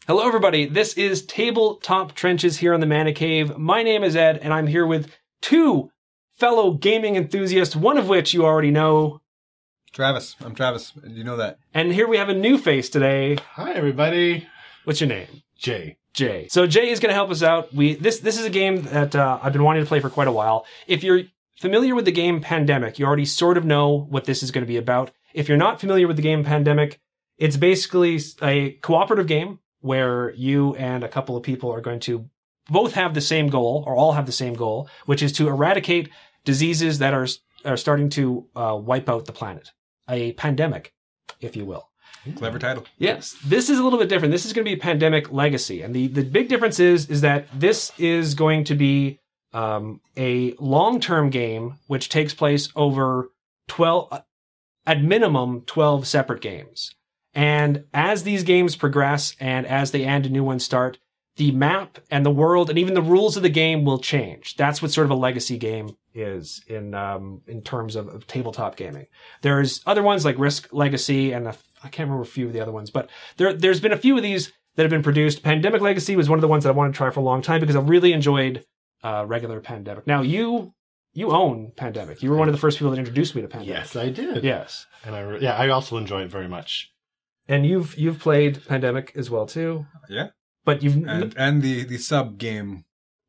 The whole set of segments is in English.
Hello, everybody. This is Tabletop Trenches here on the Mana Cave. My name is Ed, and I'm here with two fellow gaming enthusiasts, one of which you already know. Travis. I'm Travis. You know that. And here we have a new face today. Hi, everybody. What's your name? Jay. Jay. So Jay is going to help us out. This is a game that I've been wanting to play for quite a while. If you're familiar with the game Pandemic, you already sort of know what this is going to be about. If you're not familiar with the game Pandemic, it's basically a cooperative game where you and a couple of people are going to both have the same goal, or all have the same goal, which is to eradicate diseases that are starting to wipe out the planet. A pandemic, if you will. Clever title. Yes. This is a little bit different. This is going to be Pandemic Legacy. And the big difference is that this is going to be a long-term game which takes place over 12, at minimum, 12 separate games. And as these games progress and as they end and new ones start, the map and the world and even the rules of the game will change. That's what sort of a legacy game is in terms of tabletop gaming. There's other ones like Risk Legacy and I can't remember a few of the other ones, but there's been a few of these that have been produced. Pandemic Legacy was one of the ones that I wanted to try for a long time because I really enjoyed regular Pandemic. Now you own Pandemic. You were one of the first people that introduced me to Pandemic. Yes, I did. Yes, and I also enjoy it very much. And you've played Pandemic as well too. Yeah. But you've and the sub game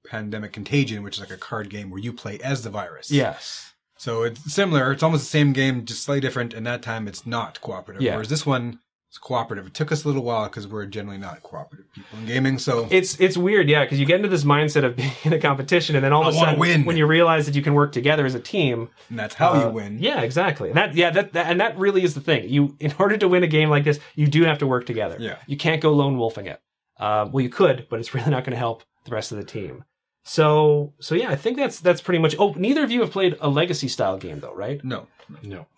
Pandemic Contagion, which is like a card game where you play as the virus. Yes. So it's similar. It's almost the same game, just slightly different. And that time it's not cooperative. Yeah. Whereas this one is cooperative. It took us a little while because we're generally not cooperative people in gaming. So it's weird, yeah, because you get into this mindset of being in a competition, and then all of a sudden, when you realize that you can work together as a team, and that's how you win. Yeah, exactly. And that really is the thing. In order to win a game like this, you do have to work together. Yeah. You can't go lone wolfing it. Well, you could, but it's really not going to help the rest of the team. So yeah, I think that's pretty much. Oh, neither of you have played a legacy style game though, right? No.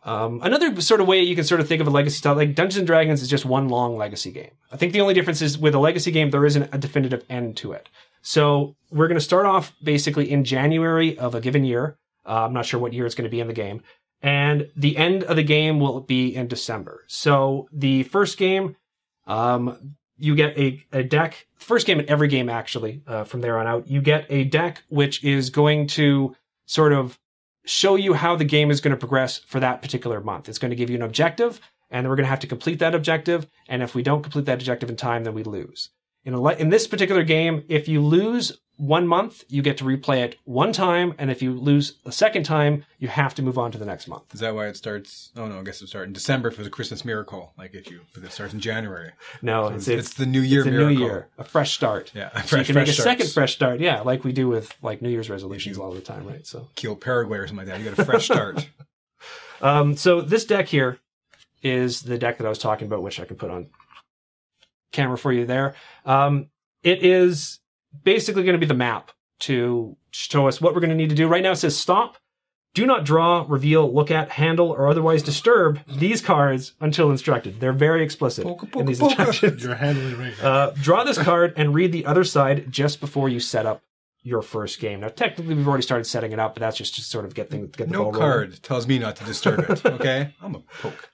Another sort of way you can sort of think of a legacy style, like Dungeons and Dragons, is just one long legacy game. I think the only difference is with a legacy game, there isn't a definitive end to it. So we're going to start off basically in January of a given year. I'm not sure what year it's going to be in the game, and the end of the game will be in December. So the first game, you get a deck. First game in every game, actually, from there on out, you get a deck which is going to sort of show you how the game is going to progress for that particular month. It's going to give you an objective, and then we're going to have to complete that objective. And if we don't complete that objective in time, then we lose. In this particular game, if you lose 1 month, you get to replay it one time, and if you lose a second time, you have to move on to the next month. Is that why it starts? Oh no, I guess it starts in December for the Christmas miracle. But it starts in January. No, so it's the New Year miracle. New Year, a fresh start. Yeah, so you can make a second fresh start. Yeah, like we do with like New Year's resolutions all the time, right? So kill Paraguay or something like that. You got a fresh start. So this deck here is the deck that I was talking about, which I can put on camera for you there. It is basically going to be the map to show us what we're going to need to do. Right now it says stop, do not draw, reveal, look at, handle, or otherwise disturb these cards until instructed. They're very explicit in these instructions. You're handling right now. Draw this card and read the other side just before you set up your first game. Now, technically, we've already started setting it up, but that's just to sort of get the ball rolling. No card tells me not to disturb it, okay? I'm a poke.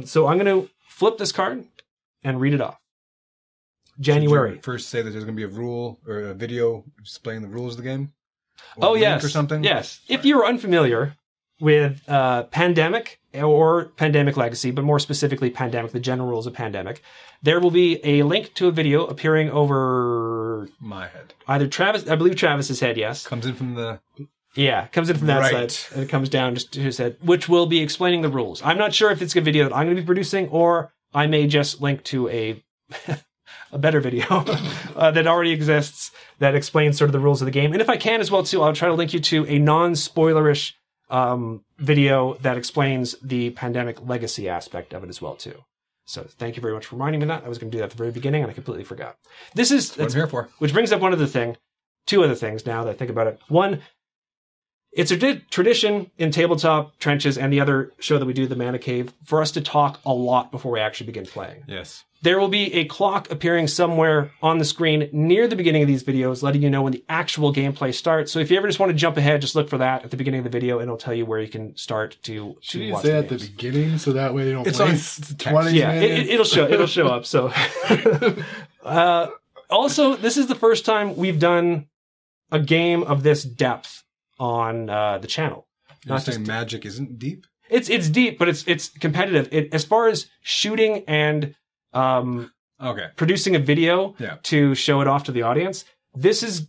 So I'm going to flip this card and read it off. January. First say that there's going to be a rule or a video displaying the rules of the game? Or yes. Or something? Yes. If you're unfamiliar with Pandemic or Pandemic Legacy, but more specifically Pandemic, the general rules of Pandemic, there will be a link to a video appearing over my head. Either Travis, I believe Travis's head, yes. Comes in from the... Yeah, comes in from that side, and it comes down just to his head, which will be explaining the rules. I'm not sure if it's a video that I'm going to be producing, or I may just link to a better video that already exists that explains sort of the rules of the game. And if I can as well, too, I'll try to link you to a non-spoilerish video that explains the Pandemic Legacy aspect of it as well, too. So thank you very much for reminding me of that. I was going to do that at the very beginning, and I completely forgot. That's what I'm here for. Which brings up two other things now that I think about it. One, it's a tradition in Tabletop Trenches and the other show that we do, the Mana Cave, for us to talk a lot before we actually begin playing. Yes. There will be a clock appearing somewhere on the screen near the beginning of these videos, letting you know when the actual gameplay starts. So if you ever just want to jump ahead, just look for that at the beginning of the video, and it'll tell you where you can start to Should you watch say the at games. the beginning so that way they don't It's waste 20 Yeah, minutes? it'll show up. So Also, this is the first time we've done a game of this depth on the channel. You're saying magic isn't deep? It's deep, but it's competitive. As far as shooting and producing a video to show it off to the audience, this is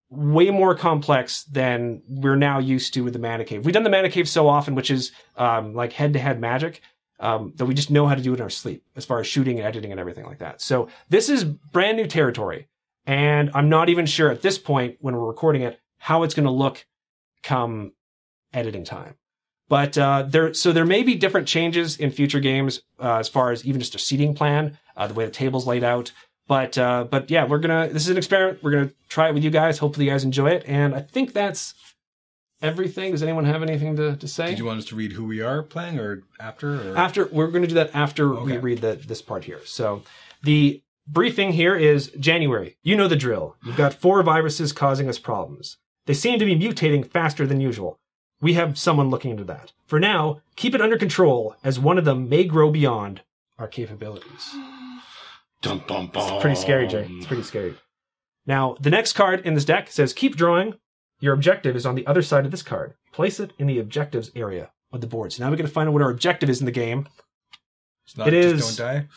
way more complex than we're now used to with the Mana Cave. We've done the Mana Cave so often, which is like head-to-head magic, that we just know how to do it in our sleep, as far as shooting and editing and everything like that. So this is brand new territory, and I'm not even sure at this point, when we're recording it, how it's going to look come editing time. But there may be different changes in future games as far as even just a seating plan, the way the table's laid out. But yeah, this is an experiment. We're gonna try it with you guys. Hopefully you guys enjoy it. And I think that's everything. Does anyone have anything to say? Did you want us to read who we are playing or after? After, we're gonna do that after we read this part here. So the briefing here is January. You know the drill. You've got 4 viruses causing us problems. They seem to be mutating faster than usual. We have someone looking into that. For now, keep it under control, as one of them may grow beyond our capabilities. Dum, bum, bum. It's pretty scary, Jay. It's pretty scary. Now, the next card in this deck says, keep drawing. Your objective is on the other side of this card. Place it in the objectives area of the board. So now we're going to find out what our objective is in the game. It's not just don't die?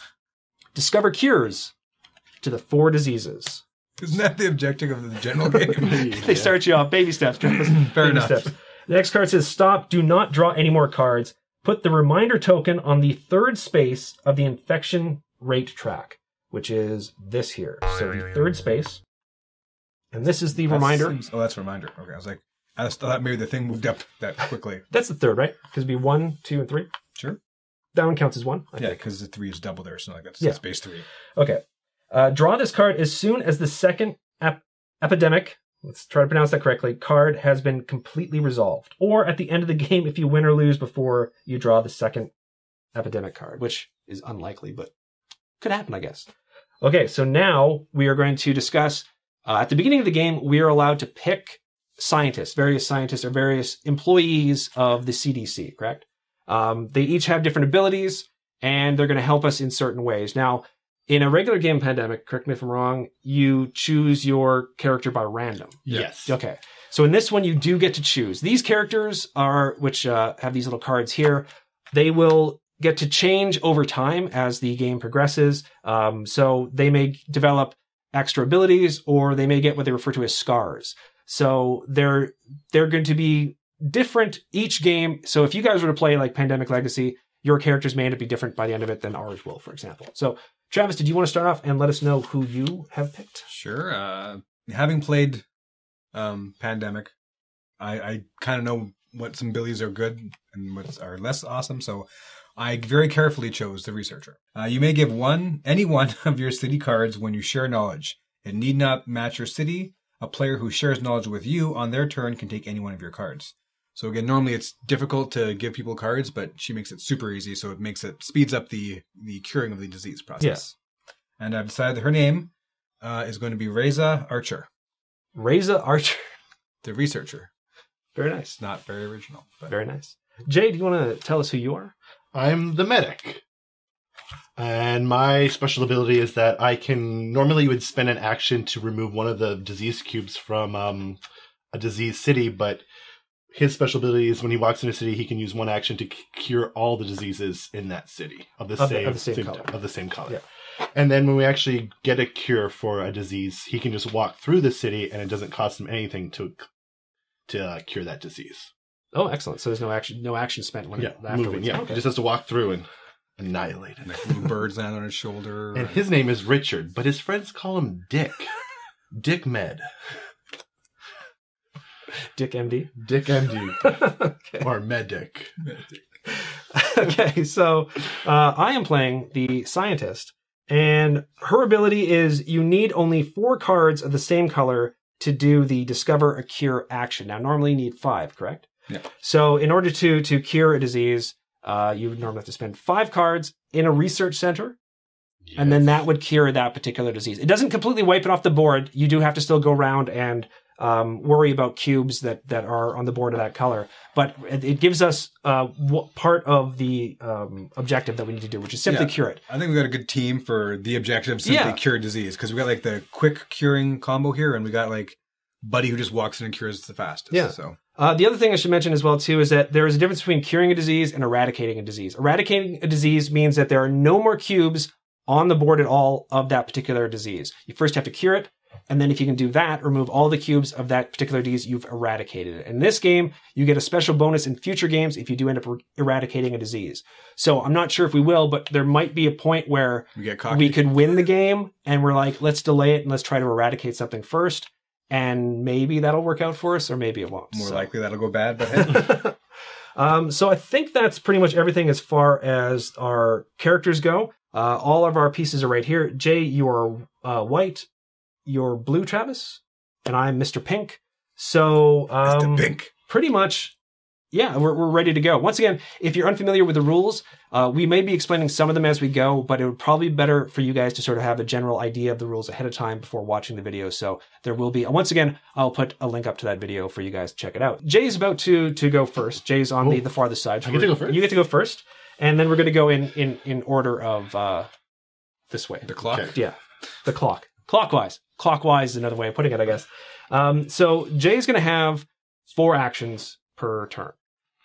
Discover cures to the 4 diseases. Isn't that the objective of the general game? They start you off. Baby steps. Fair enough. Steps. The next card says, stop. Do not draw any more cards. Put the reminder token on the 3rd space of the infection rate track, which is this here. So the 3rd space. And this is the reminder. That's a reminder. Okay, I thought maybe the thing moved up that quickly. That's the 3rd, right? Because it'd be 1, 2, and 3. Sure. That one counts as 1. I think. Because the 3 is double there, so that's space 3. Okay. Draw this card as soon as the second epidemic, let's try to pronounce that correctly, card has been completely resolved. Or at the end of the game if you win or lose before you draw the second epidemic card, which is unlikely, but could happen, I guess. Okay, so now we are going to discuss, at the beginning of the game, we are allowed to pick various scientists or various employees of the CDC, correct? They each have different abilities, and they're going to help us in certain ways. Now, in a regular game Pandemic, correct me if I'm wrong, you choose your character by random. Yes. Okay. So in this one, you do get to choose. These characters which have these little cards here, they will get to change over time as the game progresses. So they may develop extra abilities, or they may get what they refer to as scars. So they're going to be different each game. So if you guys were to play like Pandemic Legacy, your characters may end up be different by the end of it than ours will, for example. So Travis, did you want to start off and let us know who you have picked? Sure. Having played Pandemic, I kind of know what some abilities are good and what are less awesome, so I very carefully chose the Researcher. You may give any one of your city cards when you share knowledge. It need not match your city. A player who shares knowledge with you on their turn can take any one of your cards. So again, normally it's difficult to give people cards, but she makes it super easy, so it speeds up the curing of the disease process. Yes. And I've decided that her name is going to be Reza Archer. Reza Archer. The Researcher. Very nice. Not very original. But. Very nice. Jay, do you want to tell us who you are? I'm the medic. And my special ability is that I can... Normally you would spend an action to remove one of the disease cubes from a diseased city, but his special ability is when he walks into a city, he can use one action to cure all the diseases in that city of the same color. Yeah. And then when we actually get a cure for a disease, he can just walk through the city, and it doesn't cost him anything to cure that disease. Oh, excellent! So there's no action spent when moving. Yeah, okay. He just has to walk through and annihilate it. Like little birds land on his shoulder. And his name is Richard, but his friends call him Dick. Dick Med. Dick MD? Dick MD. Okay. Or Medic. Okay, so I am playing the Scientist, and her ability is you need only 4 cards of the same color to do the Discover a Cure action. Now, normally you need 5, correct? Yeah. So in order to cure a disease, you would normally have to spend 5 cards in a research center, and then that would cure that particular disease. It doesn't completely wipe it off the board. You do have to still go around and worry about cubes that are on the board of that color. But it gives us part of the objective that we need to do, which is simply cure it. I think we got a good team for the objective, simply cure disease, because we got like the quick curing combo here, and we got like Buddy who just walks in and cures the fastest. Yeah. So the other thing I should mention as well too is that there is a difference between curing a disease and eradicating a disease. Eradicating a disease means that there are no more cubes on the board at all of that particular disease. You first have to cure it, and then if you can do that, remove all the cubes of that particular disease, you've eradicated it. In this game, you get a special bonus in future games if you do end up eradicating a disease. So I'm not sure if we will, but there might be a point where we could win the game, and we're like, let's delay it and let's try to eradicate something first. And maybe that'll work out for us, or maybe it won't. More likely that'll go bad, but hey. So I think that's pretty much everything as far as our characters go. All of our pieces are right here. Jay, you are white. You're blue, Travis. And I'm Mr. Pink. So Mr. Pink. Pretty much, yeah, we're ready to go. Once again, if you're unfamiliar with the rules, we may be explaining some of them as we go, but it would probably be better for you guys to sort of have a general idea of the rules ahead of time before watching the video. So there will be, once again, I'll put a link up to that video for you guys to check it out. Jay's about to go first. Jay's on the farthest side. So I get to go first? You get to go first. And then we're going to go in order of this way. The clock? Okay. Yeah, the clock. Clockwise. Clockwise is another way of putting it, I guess. So Jay's going to have 4 actions per turn.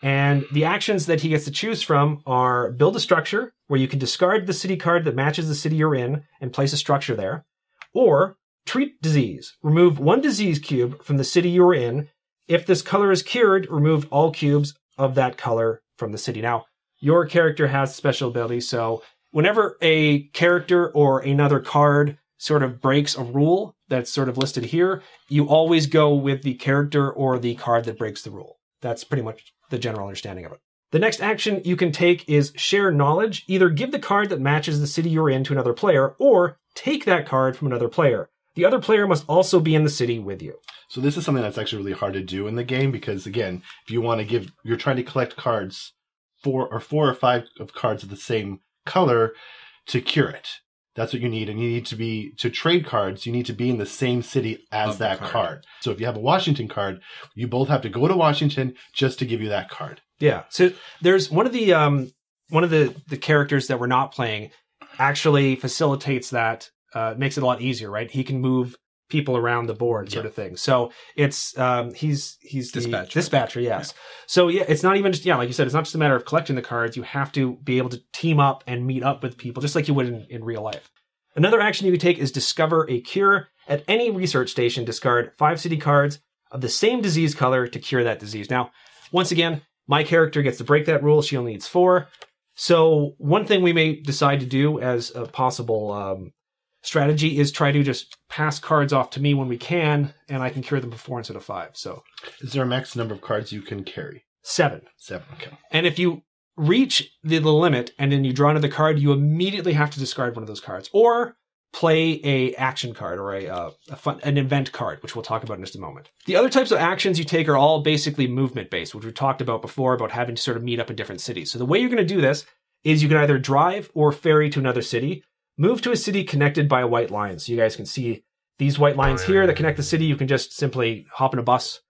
And the actions that he gets to choose from are build a structure, where you can discard the city card that matches the city you're in and place a structure there. Or treat disease. Remove 1 disease cube from the city you're in. If this color is cured, remove all cubes of that color from the city. Now, your character has special abilities, so whenever a character or another card sort of breaks a rule that's sort of listed here, you always go with the character or the card that breaks the rule. That's pretty much the general understanding of it. The next action you can take is share knowledge. Either give the card that matches the city you're in to another player, or take that card from another player. The other player must also be in the city with you. So this is something that's actually really hard to do in the game, because again, if you want to you're trying to collect cards, 4 or 5 of cards of the same color to cure it. That's what you need. And you need to trade cards, you need to be in the same city as that card. So if you have a Washington card, you both have to go to Washington just to give you that card. Yeah. So there's one of the characters that we're not playing actually facilitates that, makes it a lot easier, right? He can move people around the board sort of thing. So it's, he's the dispatcher. Yes. Yeah. So yeah, it's not even just, like you said, it's not just a matter of collecting the cards. You have to be able to team up and meet up with people just like you would in real life. Another action you can take is discover a cure. At any research station, discard 5 city cards of the same disease color to cure that disease. Now, once again, my character gets to break that rule. She only needs 4. So one thing we may decide to do as a possible, strategy is try to just pass cards off to me when we can, and I can cure them for 4 instead of 5. So, is there a max number of cards you can carry? 7. 7. Okay. And if you reach the limit and then you draw another card, you immediately have to discard one of those cards, or play a action card or an event card, which we'll talk about in just a moment. The other types of actions you take are all basically movement based, which we talked about before about having to sort of meet up in different cities. So the way you're going to do this is you can either drive or ferry to another city. Move to a city connected by a white line. So you guys can see these white lines here that connect the city. You can just simply hop in a bus,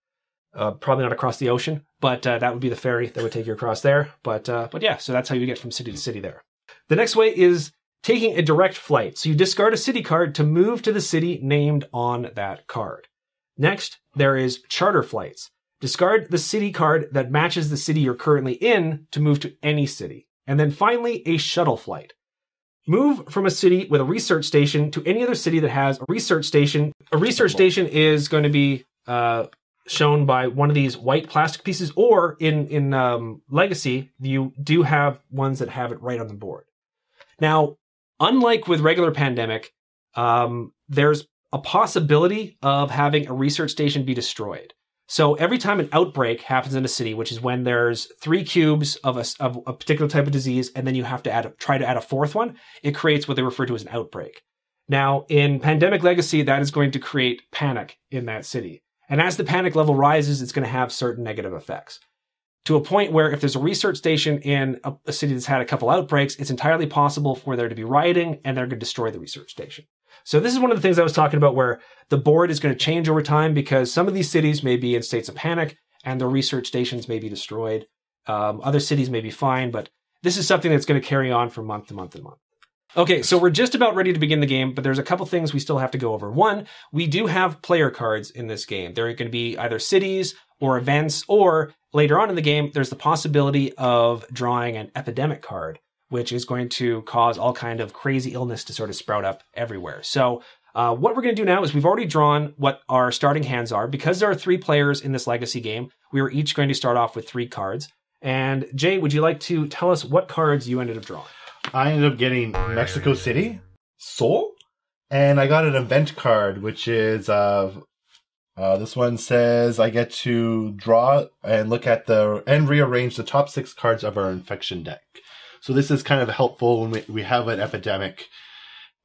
probably not across the ocean, but that would be the ferry that would take you across there. But yeah, so that's how you get from city to city there. The next way is taking a direct flight. So you discard a city card to move to the city named on that card. Next, there is charter flights. Discard the city card that matches the city you're currently in to move to any city. And then finally, a shuttle flight. Move from a city with a research station to any other city that has a research station. A research station is going to be shown by one of these white plastic pieces, or in Legacy, you do have ones that have it right on the board. Now, unlike with regular Pandemic, there's a possibility of having a research station be destroyed. So every time an outbreak happens in a city, which is when there's 3 cubes of a particular type of disease, and then you have to try to add a 4th one, it creates what they refer to as an outbreak. Now, in Pandemic Legacy, that is going to create panic in that city. And as the panic level rises, it's going to have certain negative effects. To a point where if there's a research station in a city that's had a couple outbreaks, it's entirely possible for there to be rioting, and they're going to destroy the research station. So this is one of the things I was talking about where the board is going to change over time because some of these cities may be in states of panic and their research stations may be destroyed. Other cities may be fine, but this is something that's going to carry on from month to month and month. Okay, so we're just about ready to begin the game, but there's a couple things we still have to go over. One, we do have player cards in this game. There are going to be either cities or events, or later on in the game, there's the possibility of drawing an epidemic card, which is going to cause all kind of crazy illness to sort of sprout up everywhere. So what we're going to do now is we've already drawn what our starting hands are. Because there are 3 players in this legacy game, we are each going to start off with 3 cards. And Jay, would you like to tell us what cards you ended up drawing? I ended up getting Mexico City, Seoul, and I got an event card, which is this one says I get to draw and look at and rearrange the top 6 cards of our infection deck. So this is kind of helpful when we have an epidemic,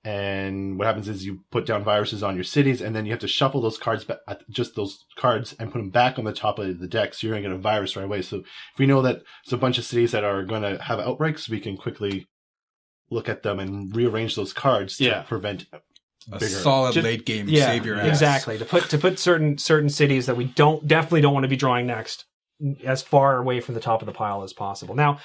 and what happens is you put down viruses on your cities, and then you have to shuffle those cards, just those cards, and put them back on the top of the deck, so you're going to get a virus right away. So if we know that there's a bunch of cities that are going to have outbreaks, we can quickly look at them and rearrange those cards to prevent a solid late game savior. Exactly. To put certain cities that we definitely don't want to be drawing next as far away from the top of the pile as possible. Now,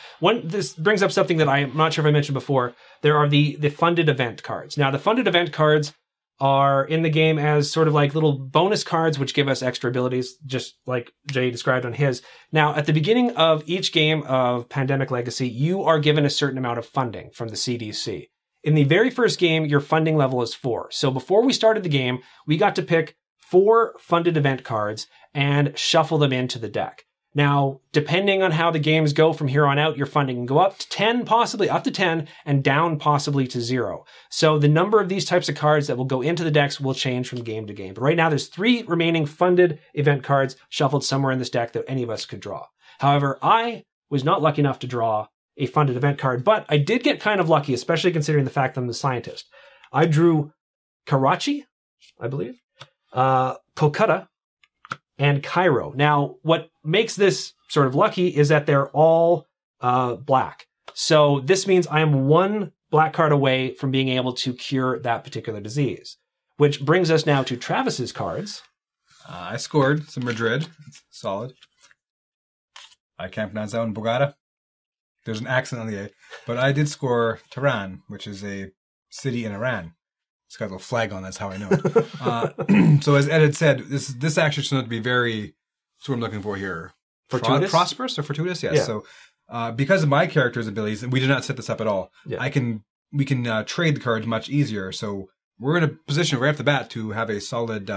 this brings up something that I'm not sure if I mentioned before. There are the funded event cards. Now, the funded event cards are in the game as sort of like little bonus cards, which give us extra abilities, just like Jay described on his. Now, at the beginning of each game of Pandemic Legacy, you are given a certain amount of funding from the CDC. In the very first game, your funding level is 4. So before we started the game, we got to pick 4 funded event cards and shuffle them into the deck. Now, depending on how the games go from here on out, your funding can go up to 10, possibly up to 10, and down possibly to 0. So the number of these types of cards that will go into the decks will change from game to game. But right now, there's 3 remaining funded event cards shuffled somewhere in this deck that any of us could draw. However, I was not lucky ennugh to draw a funded event card, but I did get kind of lucky, especially considering the fact that I'm the scientist. I drew Karachi, I believe, Kolkata, and Cairo. Now, what makes this sort of lucky is that they're all black. So this means I am 1 black card away from being able to cure that particular disease. Which brings us now to Travis's cards. I scored some Madrid. It's solid. I can't pronounce that one. Bogota. There's an accent on the A. But I did score Tehran, which is a city in Iran. It's got a little flag on. That's how I know it. So as Ed had said, this actually turns out to be very. That's what I'm looking for here. Fortuitous? Prosperous or fortuitous? Yes. Yeah. So because of my character's abilities, and we did not set this up at all, we can trade the cards much easier. So we're in a position right off the bat to have a solid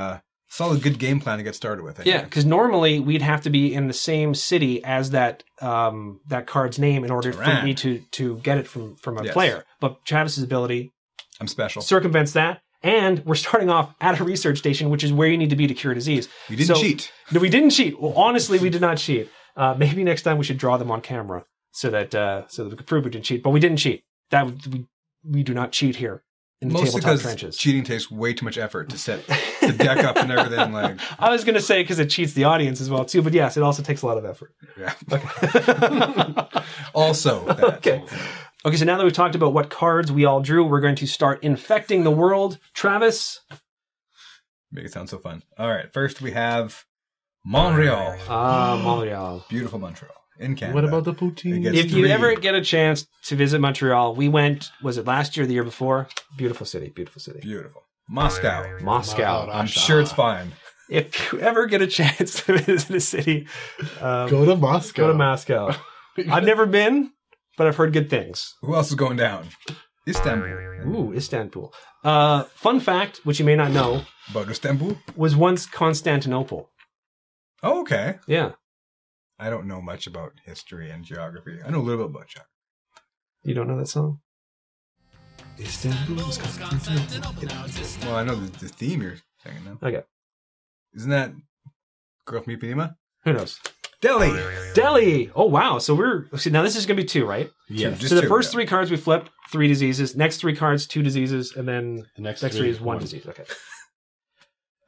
good game plan to get started with. Yeah, because normally we'd have to be in the same city as that card's name in order for me to get it from a player. But Travis's ability. I'm special. Circumvents that. And we're starting off at a research station, which is where you need to be to cure disease. We didn't cheat. No, we didn't cheat. Well, honestly, we did not cheat. Maybe next time we should draw them on camera so that we could prove we didn't cheat. But we didn't cheat. We do not cheat here in the Tabletop Trenches. Cheating takes way too much effort to set the deck up and everything. I was going to say because it cheats the audience as well too, but yes, it also takes a lot of effort. Yeah. Okay. Also, that. Okay, so now that we've talked about what cards we all drew, we're going to start infecting the world. Travis? Make it sound so fun. All right, first we have Montreal. Montreal. Beautiful Montreal in Canada. What about the poutine? If you ever get a chance to visit Montreal, we went, was it last year or the year before? Beautiful city, beautiful city. Beautiful. Moscow. I'm sure it's fine. If you ever get a chance to visit a city, go to Moscow. Go to Moscow. I've never been, but I've heard good things. Who else is going down? Istanbul. Ooh, Istanbul. Fun fact, which you may not know. About Istanbul? Was once Constantinople. Oh, okay. Yeah. I don't know much about history and geography. I know a little bit about geography. You don't know that song? Istanbul was Constantinople. Well, I know the theme you're singing now. Okay. Isn't that Girl from Ipanema? Who knows? Delhi! Oh, wow. So now this is going to be 2, right? Yeah. So the first 3 cards we flipped, 3 diseases. Next 3 cards, 2 diseases. And then the next 3 is 1 disease. Okay.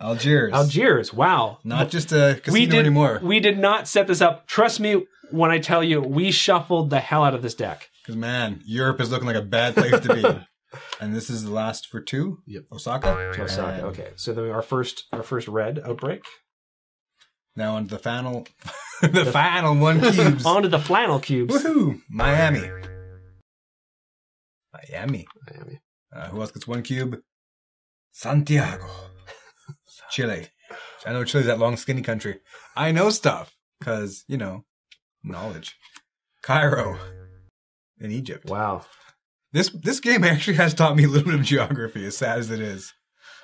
Algiers. Wow. Not just a casino anymore. We did not set this up. Trust me when I tell you, we shuffled the hell out of this deck. Because, man, Europe is looking like a bad place to be. And this is the last for 2. Yep. Osaka. Osaka. Okay. So then our first red outbreak. Now on the final, the final 1 cubes. Onto the flannel cubes. Woohoo! Miami. Who else gets 1 cube? Santiago. Chile. I know Chile's that long, skinny country. I know stuff. Because, knowledge. Cairo. In Egypt. Wow. This game actually has taught me a little bit of geography, as sad as it is.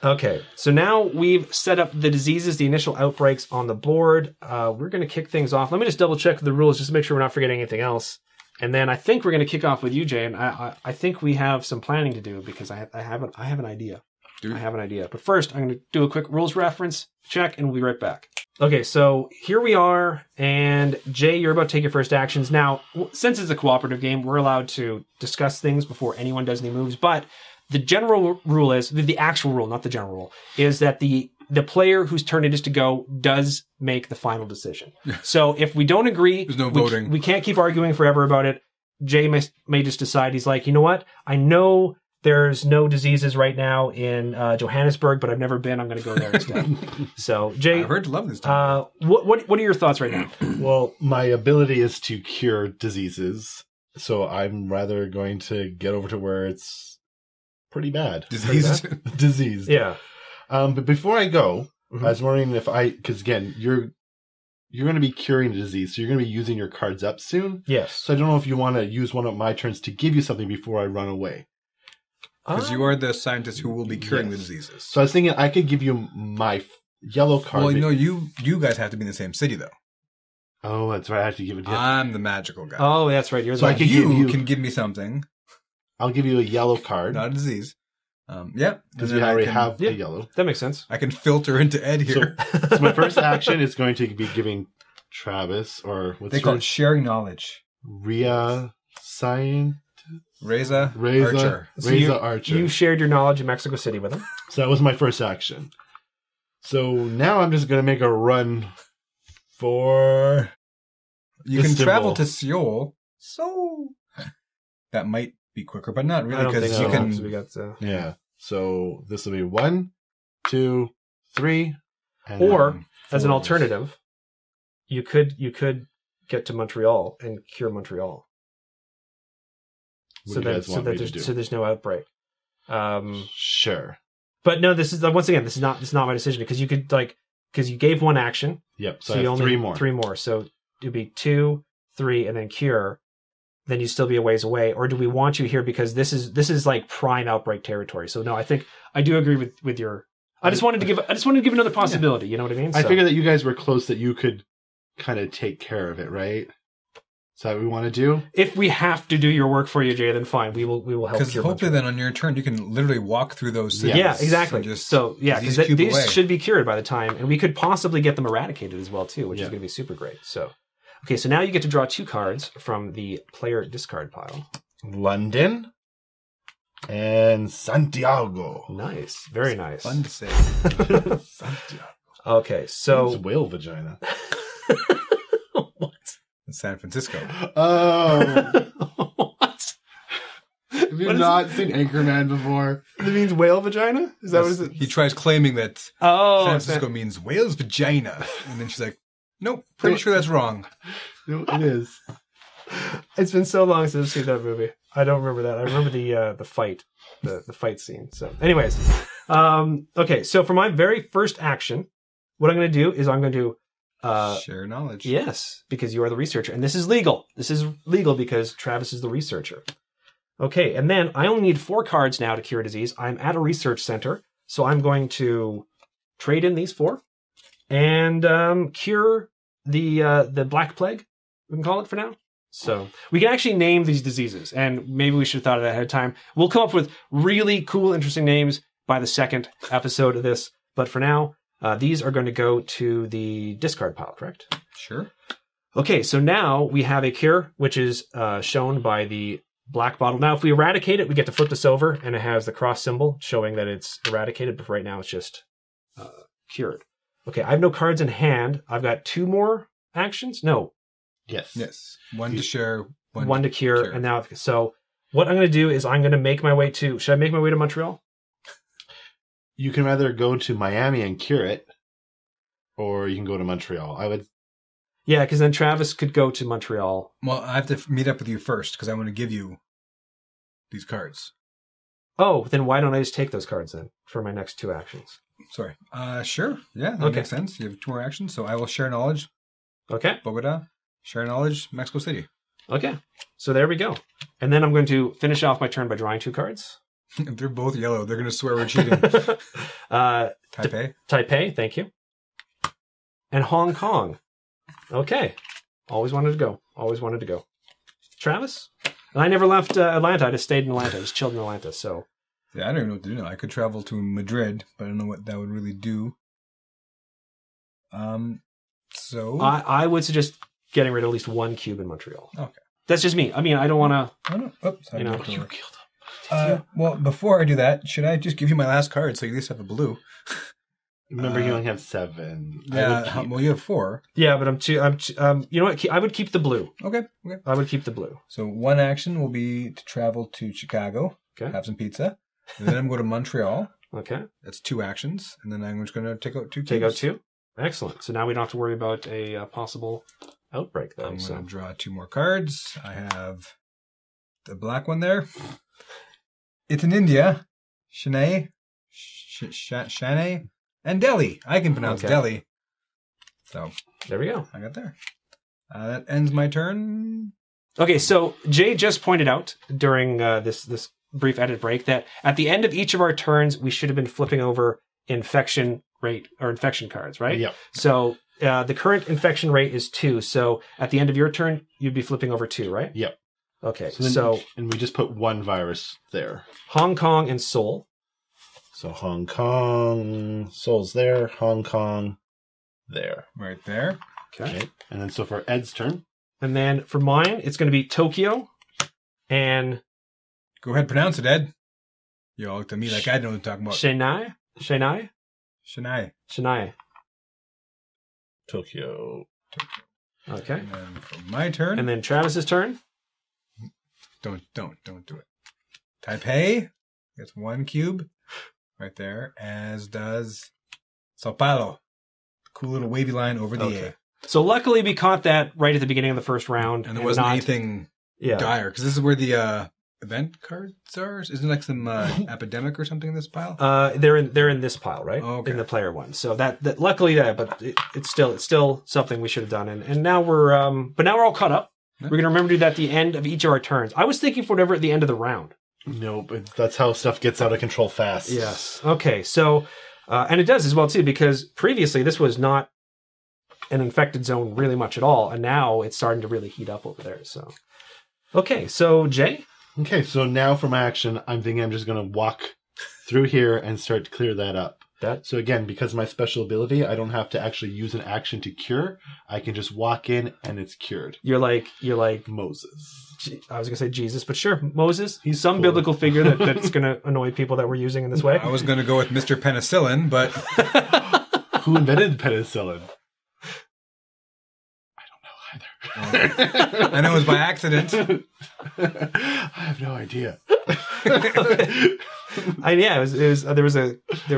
Okay, so now we've set up the diseases, the initial outbreaks on the board. We're going to kick things off. Let me just double check the rules just to make sure we're not forgetting anything else. And then I think we're going to kick off with you, Jay. And I think we have some planning to do because I have an idea. I have an idea. But first, I'm going to do a quick rules reference check, and we'll be right back. Okay, so here we are, and Jay, you're about to take your first actions. Now, since it's a cooperative game, we're allowed to discuss things before anyone does any moves, but the general rule is, the actual rule, not the general rule, is that the player whose turn it is to go does make the final decision. So if we don't agree, there's no voting. We can't keep arguing forever about it. Jay may just decide, he's like, you know what? I know there's no diseases right now in Johannesburg, but I've never been. I'm going to go there instead. So, Jay, I've heard to love this time. What are your thoughts right now? Well, my ability is to cure diseases, so I'm rather going to get over to where it's pretty bad. Diseased. Yeah. But before I go, I was wondering because again, you're going to be curing the disease, so you're going to be using your cards up soon. Yes. So I don't know if you want to use one of my turns to give you something before I run away. Because you are the scientist who will be curing the diseases. So I was thinking I could give you my yellow card. Well, you guys have to be in the same city, though. Oh, that's right. I have to give it to you. I'm the magical guy. Oh, that's right. You're So the I could You can give me something. I'll give you a yellow card. Not a disease. Yep. Because we already have a yellow. That makes sense. I can filter into Ed here. So my first action is going to be giving Travis, or what's They call it sharing knowledge. Rhea Science. Reza Archer. So Reza Archer. You shared your knowledge in Mexico City with him. So that was my first action. So now I'm just going to make a run for... You can Istanbul. travel to Seoul, so that might be quicker, but not really, because you can... We got, Yeah. So this will be 1, 2, 3. And or, then as an 4. alternative, you could get to Montreal and cure Montreal. What do you guys want me to do? So there's no outbreak. Sure. But no, this is once again, this is not my decision, because you could because you gave one action. Yep. So you I have only 3 more. 3 more. So it'd be 2, 3, and then cure. Then you'd still be a ways away. Or do we want you here because this is like prime outbreak territory? So no, I think I do agree with your. I just wanted to give another possibility. Yeah. You know what I mean? I figured that you guys were close, that you could kind of take care of it, right? Is that what we want to do? If we have to do your work for you, Jay, then fine. We will help. Because hopefully, then on your turn, you can literally walk through those cities. Yeah, exactly. Because these should be cured by the time, and we could possibly get them eradicated as well too, which is going to be super great. So, okay, so now you get to draw 2 cards from the player discard pile. London and Santiago. Nice, very nice. Fun to say. Santiago. Okay, so it's whale vagina. What? In San Francisco. Oh. What? Have you not seen Anchorman before? It means whale vagina? Is that what it? He tries claiming that Oh, San Francisco means whale's vagina. And then she's like, nope, pretty sure that's wrong. No, it is. It's been so long since I've seen that movie. I don't remember that. I remember the fight, the fight scene. So, anyways, okay. So for my very first action, what I'm going to do is I'm going to share knowledge. Yes, because you are the researcher, and this is legal. This is legal because Travis is the researcher. Okay, and then I only need 4 cards now to cure a disease. I'm at a research center, so I'm going to trade in these 4 and cure the Black Plague. We can call it for now. So we can actually name these diseases, and maybe we should have thought of that ahead of time. We'll come up with really cool, interesting names by the second episode of this. But for now, these are going to go to the discard pile, correct? Sure. Okay, so now we have a cure, which is shown by the black bottle. Now, if we eradicate it, we get to flip this over, and it has the cross symbol showing that it's eradicated, but right now it's just cured. Okay, I have no cards in hand. I've got 2 more actions? No. Yes. 1 to share, 1 to cure, and now, so what I'm going to do is I'm going to make my way to... Should I make my way to Montreal? You can either go to Miami and cure it, or you can go to Montreal. I would... Yeah, because then Travis could go to Montreal. Well, I have to meet up with you first because I want to give you these cards. Oh, then why don't I just take those cards then for my next 2 actions? Sorry. Sure. Yeah, that makes sense. You have 2 more actions, so I will share knowledge. Okay. Bogota. Share knowledge, Mexico City. Okay. So there we go. And then I'm going to finish off my turn by drawing 2 cards. If they're both yellow, they're going to swear we're cheating. Taipei. Taipei, thank you. And Hong Kong. Okay. Always wanted to go. Always wanted to go. Travis? And I never left Atlanta. I just stayed in Atlanta. I just chilled in Atlanta. So Yeah, I don't even know what to do now. I could travel to Madrid, but I don't know what that would really do. So I would suggest getting rid of at least 1 cube in Montreal. Okay. That's just me. I mean, I don't want to... Oh, no. Oops. You know, You killed him. Well, before I do that, should I just give you my last card so you at least have a blue? Remember, you only have 7. Yeah, well, you have 4. Yeah, but I'm too... you know what? I would keep the blue. Okay. I would keep the blue. So 1 action will be to travel to Chicago, Okay. have some pizza, and then I'm going to Montreal. Okay. That's 2 actions, and then I'm just going to take out 2 Take out cubes. 2. Excellent. So now we don't have to worry about a possible outbreak, though. I'm So going to draw 2 more cards. I have the black one there. It's in India. Chennai, Chennai, and Delhi. I can pronounce Okay. Delhi. So there we go. I got there. That ends my turn. Okay, so Jay just pointed out during this brief edit break that at the end of each of our turns, we should have been flipping over infection rate or infection cards, right? Yep. So the current infection rate is 2. So at the end of your turn, you'd be flipping over 2, right? Yep. Okay, And we just put 1 virus there. Hong Kong and Seoul. So Hong Kong, Seoul's there, Hong Kong, there. Right there. Okay. And then so for Ed's turn. And then for mine, it's going to be Tokyo and Go ahead, pronounce it, Ed. You all looked at me like I know what I'm talking about. Chennai. Chennai. Tokyo. Okay. And then for my turn. And then Travis's turn. Don't do it. Taipei gets 1 cube right there, as does Sao Paulo. Cool little wavy line over the A. So luckily we caught that right at the beginning of the first round. And there wasn't anything dire, because this is where the event cards are. Isn't there like some epidemic or something in this pile? They're in this pile, right? Oh, okay. In the player one. So that luckily but it's still something we should have done. And now we're all caught up. Yeah. We're gonna remember to do that at the end of each of our turns. I was thinking for whatever at the end of the round. No, but that's how stuff gets out of control fast. Yes. Okay. So and it does as well too, because previously this was not an infected zone really much at all, and now it's starting to really heat up over there. So okay. So Jay. Okay, so now for my action, I'm thinking I'm just going to walk through here and start to clear that up. So again, because of my special ability, I don't have to actually use an action to cure. I can just walk in and it's cured. You're like Moses. I was going to say Jesus, but sure, Moses. He's some Cool. biblical figure that's going to annoy people that we're using in this way. I was going to go with Mr. Penicillin, but Who invented penicillin? I know it was by accident. I have no idea. Yeah, it was there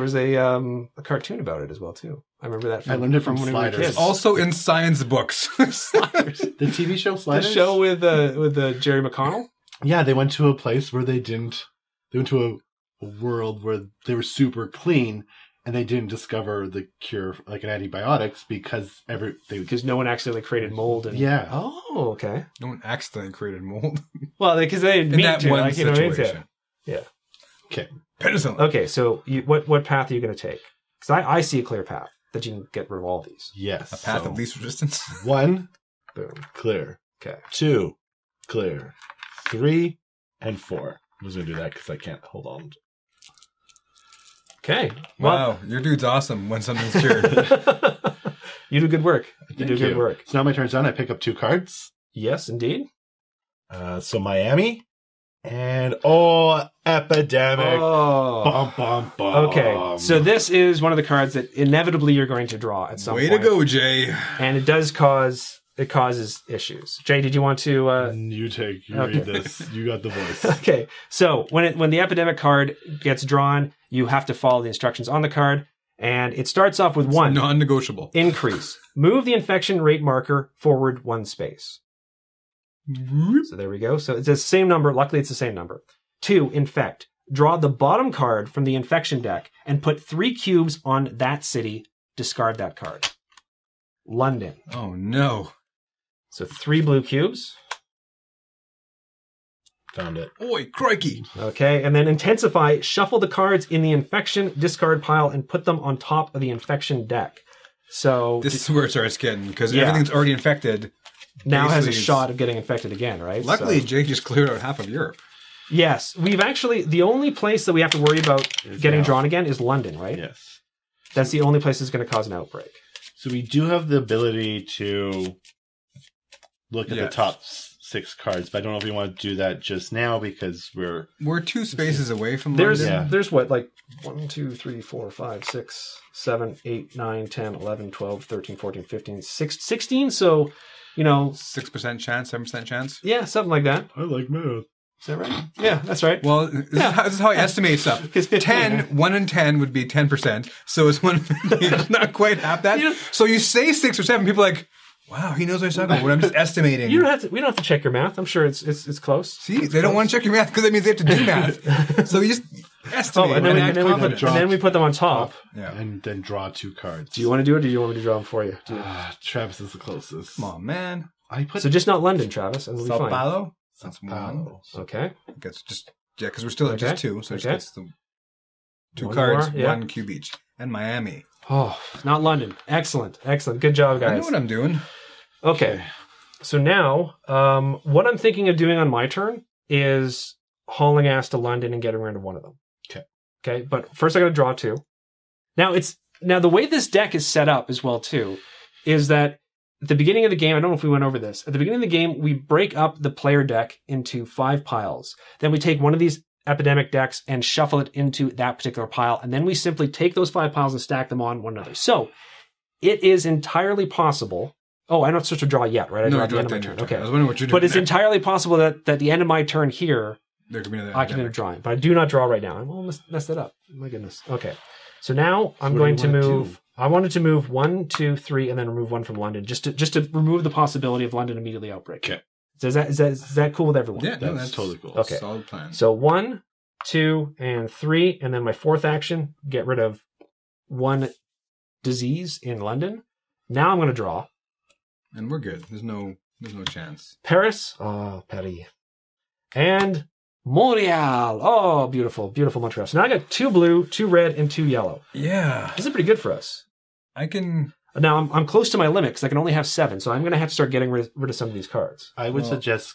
was a cartoon about it as well too. I remember that. I learned it from when we were Sliders. kids. Also in science books. Sliders. The TV show The Sliders? show with Jerry McConnell. Yeah, they went to a place where they went to a world where they were super clean, and they didn't discover the cure, like an antibiotics, because Because no one accidentally created mold. And Yeah. Oh, okay. No one accidentally created mold. Well, because they didn't In mean that to. one Like, you know, situation. yeah. Okay. Penicillin. Okay, so what path are you going to take? Because I see a clear path that you can get rid of all these. Yes. A path so of least resistance. 1, Boom. clear. Okay. 2, clear. 3, and 4. I'm just going to do that because I can't hold on. Okay. Well, Wow, your dude's awesome when something's cured. you do good work. You Thank do good work. So now my turn's done. I pick up 2 cards. Yes, indeed. So Miami. And epidemic. Oh. Bum, bum, bum. Okay, so this is one of the cards that inevitably you're going to draw at some Way point. to go, Jay. And it does cause it causes issues. Jay, did you want to? You read this. You got the voice. Okay, so when the epidemic card gets drawn, you have to follow the instructions on the card, and it starts off with one non-negotiable increase. Move the infection rate marker forward 1 space. So there we go. So it's the same number. Luckily, it's the same number. 2, infect. Draw the bottom card from the infection deck and put 3 cubes on that city. Discard that card. London. Oh, no. So 3 blue cubes. Found it. Oi, crikey. Okay, and then intensify. Shuffle the cards in the infection discard pile and put them on top of the infection deck. So This is where it starts getting, because Yeah. everything's already infected. now has a basically shot of getting infected again, right? Luckily, So- Jake just cleared out half of Europe. yes, we've actually, the only place that we have to worry about getting now. drawn again is London, right? Yes. That's the only place that's going to cause an outbreak. So we do have the ability to look at the Yes. top 6 cards, but I don't know if we want to do that just now because we're... We're 2 spaces away from There's London. Yeah. there's what, like 1, 2, 3, 4, 5, 6, 7, 8, 9, 10, 11, 12, 13, 14, 15, 16. So, 6% chance, 7% chance. yeah, something like that. I like math. Is that right? Yeah, that's right. Well, this is how I estimate stuff. Because 10, 1 in 10 would be 10%. So it's it's not quite half that. You know- So you say 6 or 7, people are like, wow, he knows what he's talking about. When I'm just estimating. We don't have to check your math. I'm sure it's close. See, they don't want to check your math because that means they have to do math. So you just estimate. Oh, and then, act confident. we put them on top. Yeah. And then draw 2 cards. Do you want to do it, or do you want me to draw them for you? Travis is the closest. Come on, man. I put So just not London, Travis, and we'll be Sao fine. Paulo? That's Sao 1. Paulo. Okay. Gets just because we're still at Okay. just 2, so it just Okay. gets the 2 One cards, more, yeah. 1 cube each, and Miami. Oh, not London. Excellent. Good job, I know guys. what I'm doing. Okay. So now, what I'm thinking of doing on my turn is hauling ass to London and getting rid of one of them. Okay. Okay. But first I got to draw 2. Now the way this deck is set up as well too, is that at the beginning of the game, I don't know if we went over this. At the beginning of the game, we break up the player deck into 5 piles. Then we take one of these epidemic decks and shuffle it into that particular pile. And then we simply take those 5 piles and stack them on one another. So it is entirely possible. Oh, I'm not supposed to draw yet, right? I draw at the end of my turn. Okay. I was wondering what you're doing. But it's there. entirely possible that at the end of my turn here, There could be another I can end up drawing. But I do not draw right now. I almost messed that up. My goodness. Okay. So now I'm what going do to you wanna move. do? I wanted to move 1, 2, 3, and then remove 1 from London, just to remove the possibility of London immediately outbreak. Okay. Is that cool with everyone? Yeah, no, That's totally cool. Okay. Solid plan. So 1, 2, and 3, and then my 4th action, get rid of 1 disease in London. Now I'm going to draw And we're good. There's no chance. Paris. Oh, Paris. And Montreal. Oh, beautiful, beautiful Montreal. So now I got 2 blue, 2 red, and 2 yellow. Yeah. This is pretty good for us. I can... Now I'm close to my limit because I can only have 7, so I'm going to have to start getting rid of some of these cards. I would suggest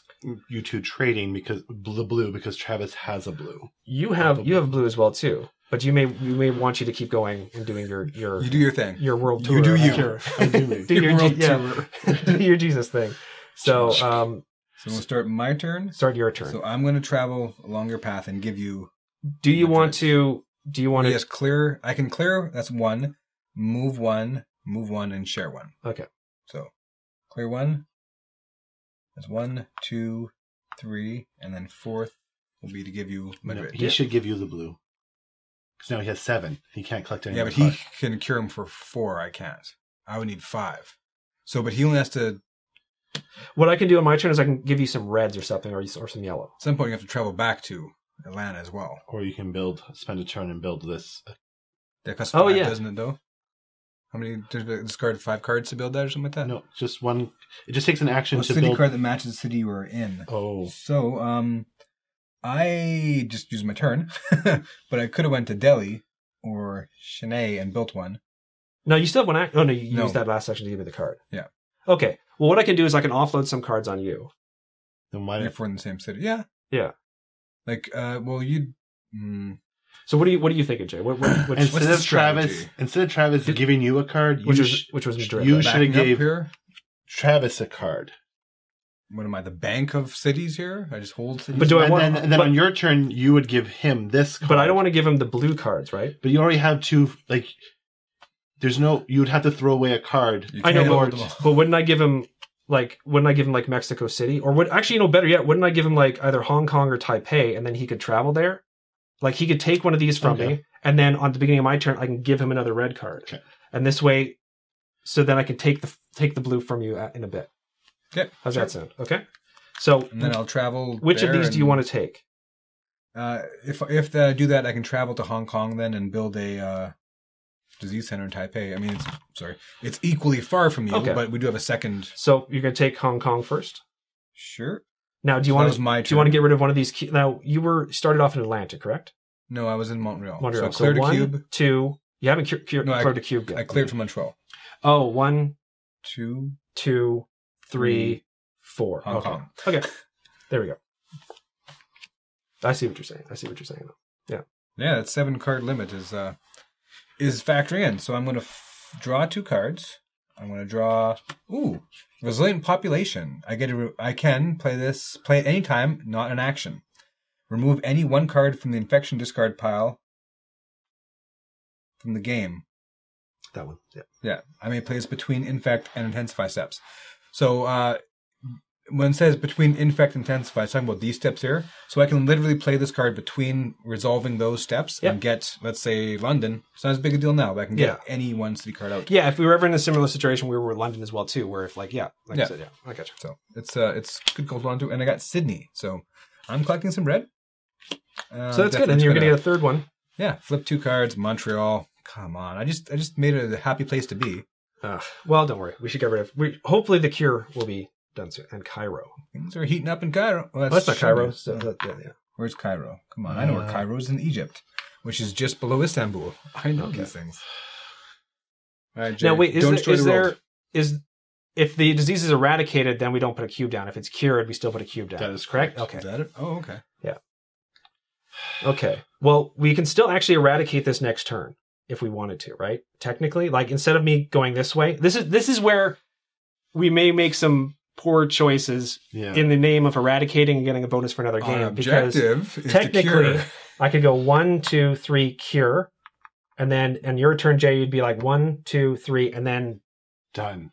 you 2 trading because the blue because Travis has a blue. You have blue as well too, but you may want you to keep going and doing your You do your thing. your world tour. You do you. Your, I do me. do your World tour. Do your Jesus thing. So So we'll start my turn. start your turn. So I'm going to travel along your path and give you... do you want to? Yes, clear. I can clear. That's 1. Move 1, and share 1. Okay. So clear 1. That's 1, 2, 3, and then 4th will be to give you Madrid. He should give you the blue. Because now he has 7. He can't collect any Yeah, more but he cards. can cure him for 4. I can't. I would need 5. So, but he only has to... What I can do on my turn is I can give you some reds or something, or some yellow. At some point, you have to travel back to Atlanta as well. Or you can spend a turn and build this. That costs Oh, 5, yeah. doesn't it, though? How many... Discard 5 cards to build that or something like that? No, just 1. It just takes an action A to city build. card that matches the city you are in. Oh. So, I just used my turn, but I could have went to Delhi or Chennai and built one. No, you still have 1 act. Oh no, you No. used that last section to give me the card. Yeah. Okay. Well, what I can do is I can offload some cards on you. Then why If we're in the same city. Yeah. Yeah. Like, well, you... So what do you think, Jay? Which What's the strategy? instead of Travis giving you a card, which was Madrid? you right? should have Backing up gave here? Travis a card. What am I, the bank of cities here? I just hold cities? But do I and want? then but, on your turn, you would give him this card. but I don't want to give him the blue cards, right? But you already have 2. There's no. You would have to throw away a card. You I know, can't hold them all. but wouldn't I give him? like, wouldn't I give him like Mexico City? Or would actually, you know, better yet, wouldn't I give him like either Hong Kong or Taipei, and then he could travel there? Like, he could take one of these from me, and then on the beginning of my turn, I can give him another red card. Okay. And this way, so then I can take the blue from you in a bit. Okay. How's that sound? Okay. So, and then I'll travel. Which of these do you want to take? If I do that, I can travel to Hong Kong then and build a disease center in Taipei. I mean, it's equally far from you, but we do have a second. So you're going to take Hong Kong first? Sure. Now, do you want to get rid of one of these? Now, you started off in Atlanta, correct? No, I was in Montreal. So I cleared a cube. 2. You haven't cleared a cube yet. I cleared from Montreal. Oh, 1, 2, 3, 4. Hong Kong. Okay. There we go. I see what you're saying. Yeah. Yeah, that 7-card limit is factoring in. So I'm going to draw 2 cards. I'm going to draw resilient population. I can play at any time, not an action. Remove any 1 card from the infection discard pile from the game. That one. Yeah. Yeah. I may play this between infect and intensify steps. So when it says between infect and intensify, it's talking about these steps here. So I can literally play this card between resolving those steps and get, let's say, London. It's not as big a deal now, but I can get any 1 city card out. Yeah, if we were ever in a similar situation, we were in London as well too, where if I said, I got you. So it's good gold on too, and I got Sydney. So I'm collecting some red. So that's good, and you're going to get a third one. Yeah, flip 2 cards. Montreal. Come on, I just made it a happy place to be. Well, don't worry. We should get rid of. Hopefully, the cure will be done soon. And Cairo. Things are heating up in Cairo. Well, that's not Cairo. Where's Cairo? Come on, I know where Cairo is in Egypt, which is just below Istanbul. I know these things. All right, Jay, now wait, if the disease is eradicated, then we don't put a cube down. If it's cured, we still put a cube down. That is correct. Okay. Is that it? Oh, okay. Yeah. Okay. Well, we can still actually eradicate this next turn if we wanted to, right? Technically, like instead of me going this way, this is where we may make some poor choices in the name of eradicating and getting a bonus for another game. Our objective is technically, I could go 1, 2, 3, cure, and then on your turn, Jay, you'd be like 1, 2, 3, and then done.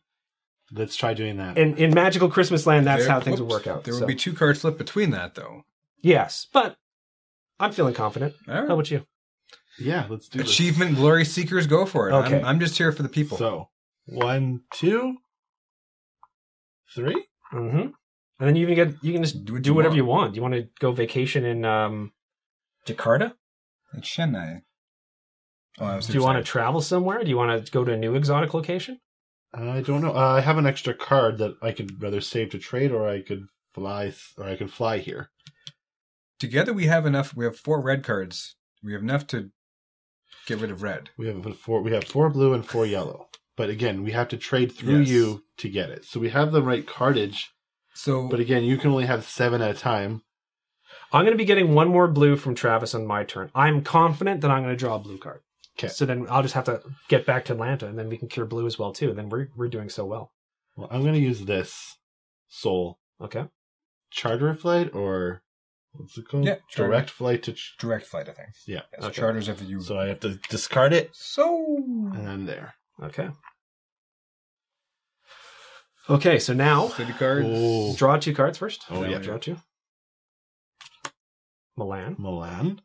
Let's try doing that. In Magical Christmas Land, that's how things would work out. There would be 2 cards flipped between that, though. Yes, but I'm feeling confident. All right. How about you? Yeah, let's do Achievement Glory Seekers, go for it. Okay. I'm just here for the people. So, 1, 2, 3. Mm-hmm. And then you can just do whatever you want. You want to go vacation in Jakarta? It's Chennai. Do you want to travel somewhere? Do you want to go to a new exotic location? I don't know. I have an extra card that I could rather save to trade, or I could fly here. Together we have enough. We have 4 red cards. We have enough to get rid of red. We have 4 blue and 4 yellow. But again, we have to trade through you to get it. So we have the right cardage. But again, you can only have 7 at a time. I'm going to be getting 1 more blue from Travis on my turn. I'm confident that I'm going to draw a blue card. Okay. So then I'll just have to get back to Atlanta, and then we can cure blue as well too. And then we're doing so well. Well, I'm going to use this soul. Okay. Charter flight, or what's it called? Yeah, direct flight to direct flight, I think. Yeah. So charters after you. So I have to discard it. And then there. Okay. Okay, so now city cards. Draw 2 cards first. Oh yeah, draw 2. Milan.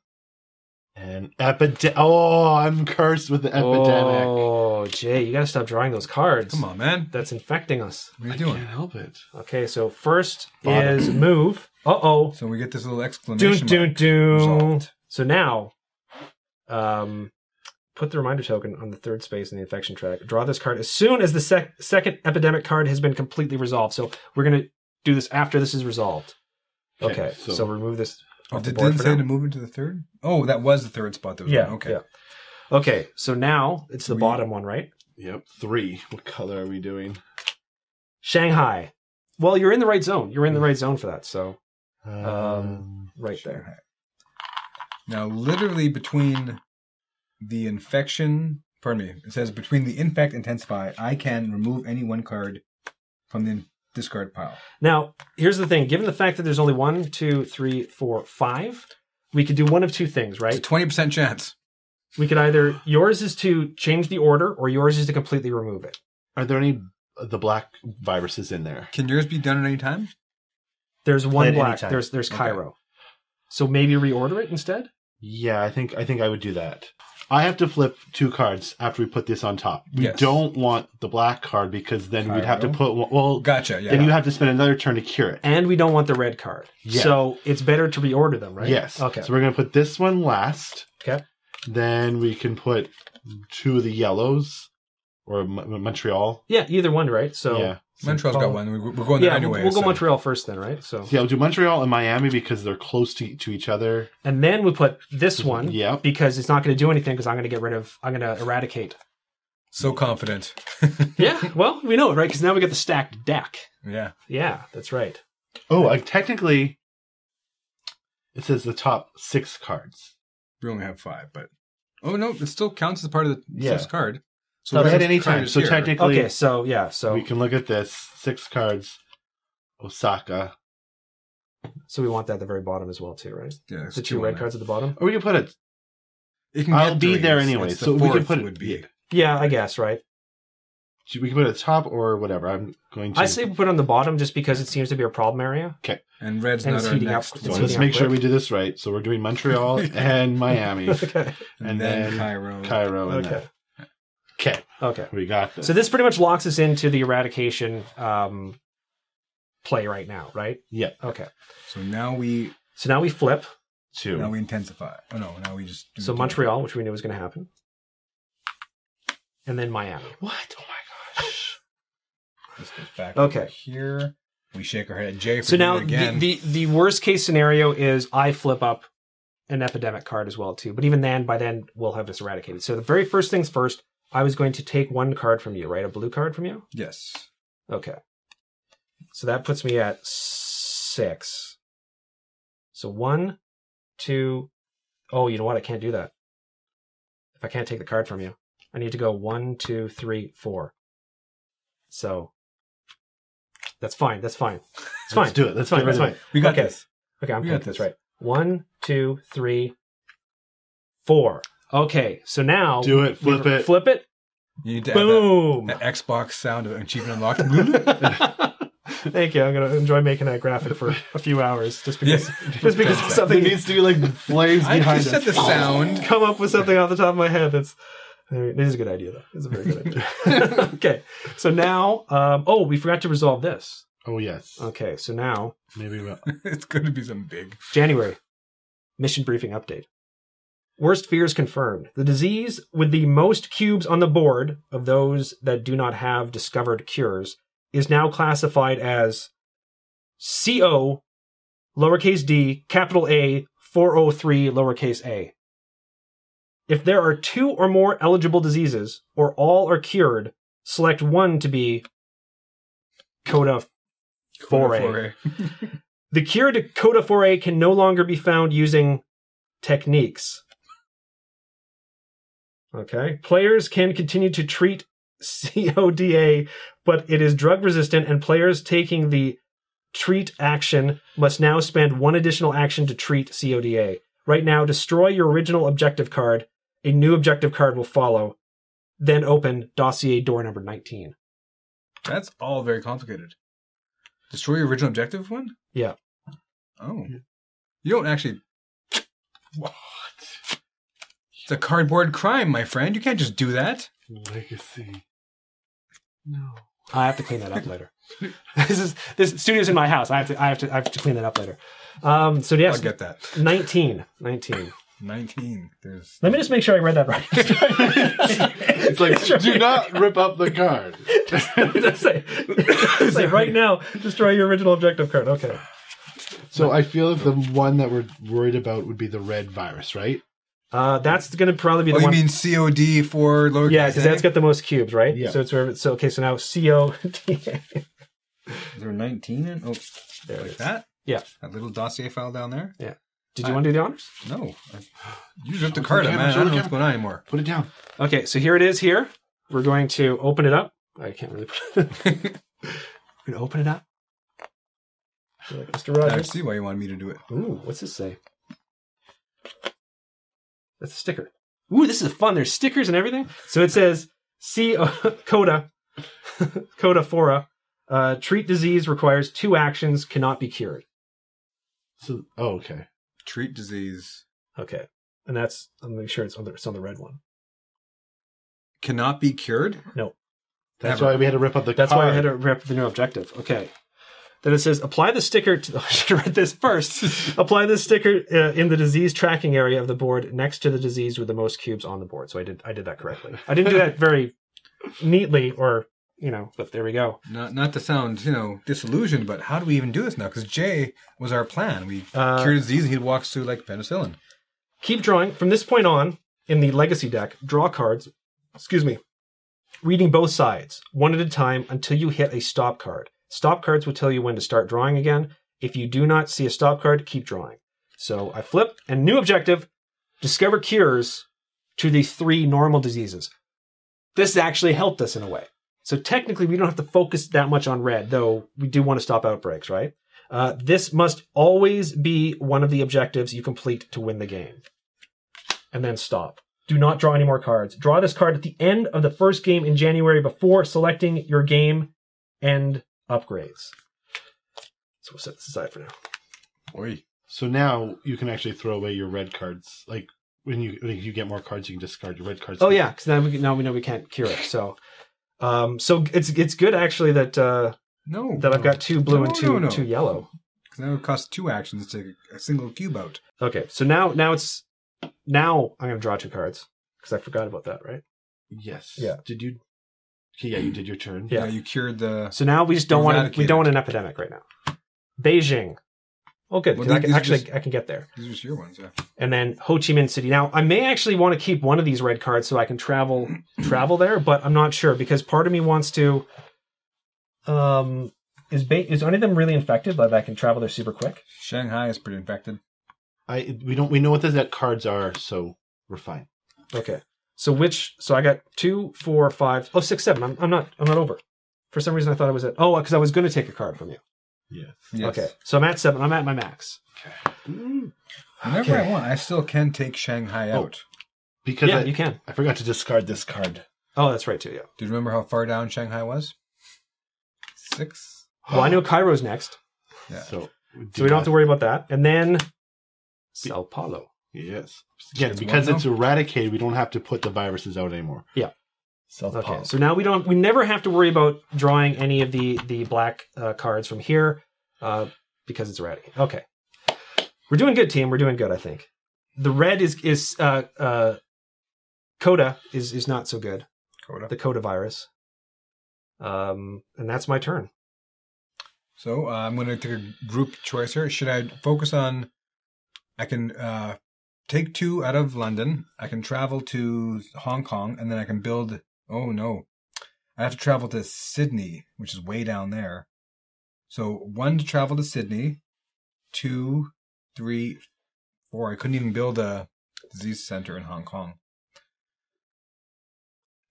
And I'm cursed with the epidemic. Oh, Jay, you gotta stop drawing those cards. Come on, man. That's infecting us. What are you doing? I can't help it. Okay, so first is move. Uh-oh. So we get this little exclamation mark. So now, put the reminder token on the 3rd space in the infection track. Draw this card as soon as the second epidemic card has been completely resolved. So we're going to do this after this is resolved. Okay, so remove this. Didn't say to move into the 3rd? Oh, that was the 3rd spot. That was on. Okay. Yeah. Okay, so now it's the bottom one, right? Yep, 3. What color are we doing? Shanghai. Well, you're in the right zone. You're in the right zone for that. So, right there. Now, literally between the infection, it says between the infect and intensify, I can remove any 1 card from the discard pile. Now, here's the thing. Given the fact that there's only 1, 2, 3, 4, 5, we could do one of 2 things, right? It's a 20% chance. We could either, yours is to change the order, or yours is to completely remove it. Are there any the black viruses in there. Can yours be done at any time? There's Play one it black. anytime. There's Cairo. So maybe reorder it instead? Yeah, I think I would do that. I have to flip 2 cards after we put this on top. We Yes. don't want the black card because then we'd have to Cairo. put well. Gotcha. Yeah. Then you have to spend another turn to cure it. And we don't want the red card. Yeah. So it's better to reorder them, right? Yes. Okay. So we're gonna put this one last. Okay. Then we can put 2 of the yellows or Montreal. Yeah, either one, right? So Yeah. Montreal's got one. We're going there yeah, anyway. we'll go so. Montreal first then, right? So Yeah, we'll do Montreal and Miami because they're close to each other. and then we put this one Yep. because it's not going to do anything because I'm going to eradicate. So confident. Yeah, well, we know it, right? Because now we get the stacked deck. Yeah. Yeah, that's right. Oh, technically, it says the top 6 cards. We only have 5, but no, it still counts as part of the Yeah. 6th card. So the at fifth any card time. is So here. technically, Okay, so yeah, so we can look at this 6 cards. Osaka, so we want that at the very bottom as well too, right? Yeah, there's The 2 on red there. cards at the bottom. or we can put it. It can I'll get be 3. there It's- anyway, it's the so we can 4th put it- would be. yeah. Yeah, I guess, right? We can put it at the top or whatever. I'm going to. I say we put it on the bottom just because it seems to be a problem area. And red's And not it's our heating up. next It's So one. let's heating make sure quick. we do this right. So we're doing Montreal and Miami, Okay. and then Cairo. Cairo. Okay. Okay, Okay. we got this. So this pretty much locks us into the eradication play right now, right? Yeah. Okay. So now we So now we flip. 2. intensify. Oh no, now we just do So the- Montreal, which we knew was going to happen. And then Miami. What? Oh my gosh. This goes back Okay. over here. We shake our head at Jay for So doing now it again. the worst case scenario is I flip up an epidemic card as well too. But even then, by then we'll have this eradicated. So the very first things first, I was going to take 1 card from you, right? A blue card from you? Yes. Okay. So that puts me at 6. So 1, 2. Oh, you know what? I can't do that. If I can't take the card from you, I need to go 1, 2, 3, 4. So that's fine. That's fine. It's fine. Let's do it. Let's fine. get rid That's of fine. it. We got Okay. this. Okay, I'm We getting got this this. right. 1, 2, 3, 4. Okay, so now Do it. Flip it. Flip it. You need to add Boom. that Xbox sound of achievement unlocked. Thank you. I'm gonna enjoy making that graphic for a few hours, just because it's There something needs to be like flames I behind just us. said the sound. come up with something off the top of my head. This is a good idea, though. It's a very good idea. Okay, so now, we forgot to resolve this. Oh yes. Okay, so now Maybe we'll... It's going to be some big. January mission briefing update. Worst fears confirmed. The disease with the most cubes on the board of those that do not have discovered cures is now classified as CO, lowercase d, capital A, 403, lowercase a. If there are 2 or more eligible diseases, or all are cured, select one to be Coda 4A. The cure to Coda 4A can no longer be found using techniques. Okay. Players can continue to treat CODA, but it is drug resistant, and players taking the treat action must now spend 1 additional action to treat CODA. Right now, destroy your original objective card. A new objective card will follow. Then open dossier door number 19. That's all very complicated. Destroy your original objective one? Yeah. Oh. You don't actually... What? It's a cardboard crime, my friend. You can't just do that. Legacy. No. I have to clean that up later. This studio's in my house. I have to clean that up later. So yes, I'll get that. 19. 19. There's... Let me just make sure I read that right. It's like, do not rip up the card. Say right now, destroy your original objective card. Okay. So I feel like the one that we're worried about would be the red virus, right? That's going to probably be the Oh, you one. mean COD for lowercase Yeah, because a? that's got the most cubes, right? Yeah. So it's wherever. So okay. So now CO. Is there 19 in? Oh, There it like is. that? Yeah. That little dossier file down there? Yeah. Did you want to do the honors? No. You ripped the Show card the up, camera, man. I show don't the know what's going on anymore. Put it down. Okay. So here it is. Here we're going to open it up. I can't really. We're going to open it up. Like Mr. I Rogers. see why you wanted me to do it. Ooh, what's this say? That's a sticker. Ooh, this is fun. There's stickers and everything. So it says Coda Coda Fora. Treat disease requires 2 actions, cannot be cured. So, okay. Treat disease. Okay. And that's, I'm making sure it's on the red one. Cannot be cured? No. That's Never. why we had to rip up the That's card. why I had to rip the new objective. Okay. Then it says, apply the sticker to... I should have read this first. Apply the sticker in the disease tracking area of the board next to the disease with the most cubes on the board. So I did that correctly. I didn't do that very neatly or, but there we go. Not to sound, disillusioned, but how do we even do this now? Because Jay was our plan. We cured disease and he walks through like penicillin. Keep drawing. From this point on, in the legacy deck, draw cards, reading both sides, one at a time until you hit a stop card. Stop cards will tell you when to start drawing again. If you do not see a stop card, keep drawing. So I flip, and new objective, discover cures to the 3 normal diseases. This actually helped us in a way. So technically, we don't have to focus that much on red, though we do want to stop outbreaks, right? This must always be one of the objectives you complete to win the game. And then stop. Do not draw any more cards. Draw this card at the end of the first game in January before selecting your game end upgrades. So we'll set this aside for now. Oi. So now you can actually throw away your red cards. Like when you get more cards, you can discard your red cards. Oh yeah, because now we know we can't cure it. So it's good actually that I've got 2 blue and 2 yellow. Because now it costs 2 actions to take a single cube out. Okay, so now I'm going to draw 2 cards because I forgot about that, right? Yes. Yeah. Did you? Okay, yeah, you did your turn. Yeah, you cured the. So now we just don't want an epidemic right now. Beijing. Oh, good. Well, I can get there. These are just your ones, yeah. And then Ho Chi Minh City. Now I may actually want to keep one of these red cards so I can travel there, but I'm not sure because part of me wants to. Is any of them really infected? Like I can travel there super quick. Shanghai is pretty infected. We know what the cards are, so we're fine. Okay. So I got 2, 4, 5, 6, 7. I'm not over. For some reason I thought I was at because I was going to take a card from you. Yes. Okay. So I'm at 7. I'm at my max. Okay. Whenever I want, I still can take Shanghai out. Because you can. I forgot to discard this card. Oh, that's right too. Yeah. Do you remember how far down Shanghai was? 6. Well, I know Cairo's next. Yeah. So we don't have to worry about that. And then Sao Paulo. Yes. Again, because it's eradicated, we don't have to put the viruses out anymore. Yeah. Sao Paulo. Okay. So now we never have to worry about drawing any of the black cards from here because it's eradicated. Okay. We're doing good, team. We're doing good, I think. The red is Coda is not so good. Coda. The Coda virus. And that's my turn. So I'm going to take a group choice here. Should I focus on? I can take 2 out of London. I can travel to Hong Kong, and then I can build. Oh no, I have to travel to Sydney, which is way down there. So 1 to travel to Sydney, 2, 3, 4. I couldn't even build a disease center in Hong Kong.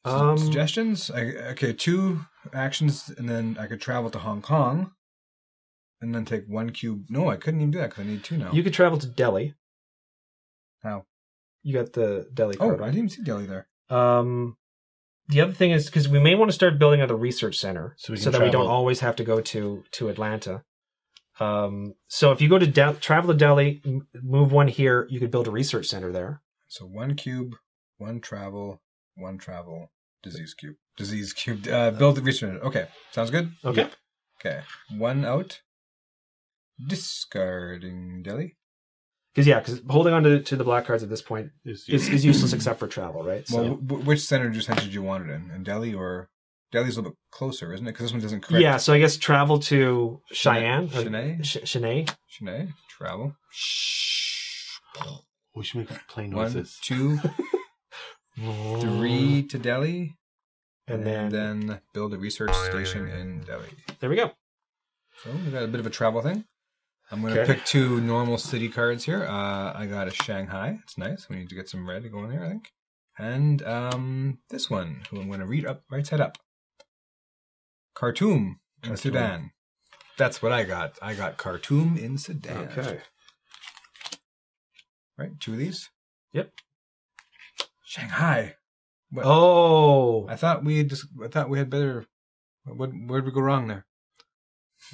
Suggestions? 2 actions, and then I could travel to Hong Kong, and then take 1 cube. No, I couldn't even do that because I need 2 now. You could travel to Delhi. How? You got the Delhi card. Oh, I didn't even see Delhi there. The other thing is because we may want to start building another research center so that we don't always have to go to Atlanta. So if you go to travel to Delhi, move 1 here, you could build a research center there. So 1 cube, 1 travel, disease cube. Build the research center. Okay, sounds good? Okay. Yep. Okay, 1 out. Discarding Delhi. Because holding on to the black cards at this point is useless except for travel, right? Well, which center did you want it in Delhi or Delhi's a little bit closer, isn't it? Because this one doesn't correct. Yeah, so I guess travel to Cheyenne. Chennai. Travel. We should make plain 1, noises. 2, 3 to Delhi, and then build a research station in Delhi. There we go. So we got a bit of a travel thing. I'm going to pick 2 normal city cards here. I got a Shanghai. It's nice. We need to get some red going here, I think. And this one, who I'm going to read up right side up. Khartoum in Sudan. That's what I got. I got Khartoum in Sudan. Okay. Right, 2 of these. Yep. Shanghai. What? Oh. I thought we had better Where'd we go wrong there?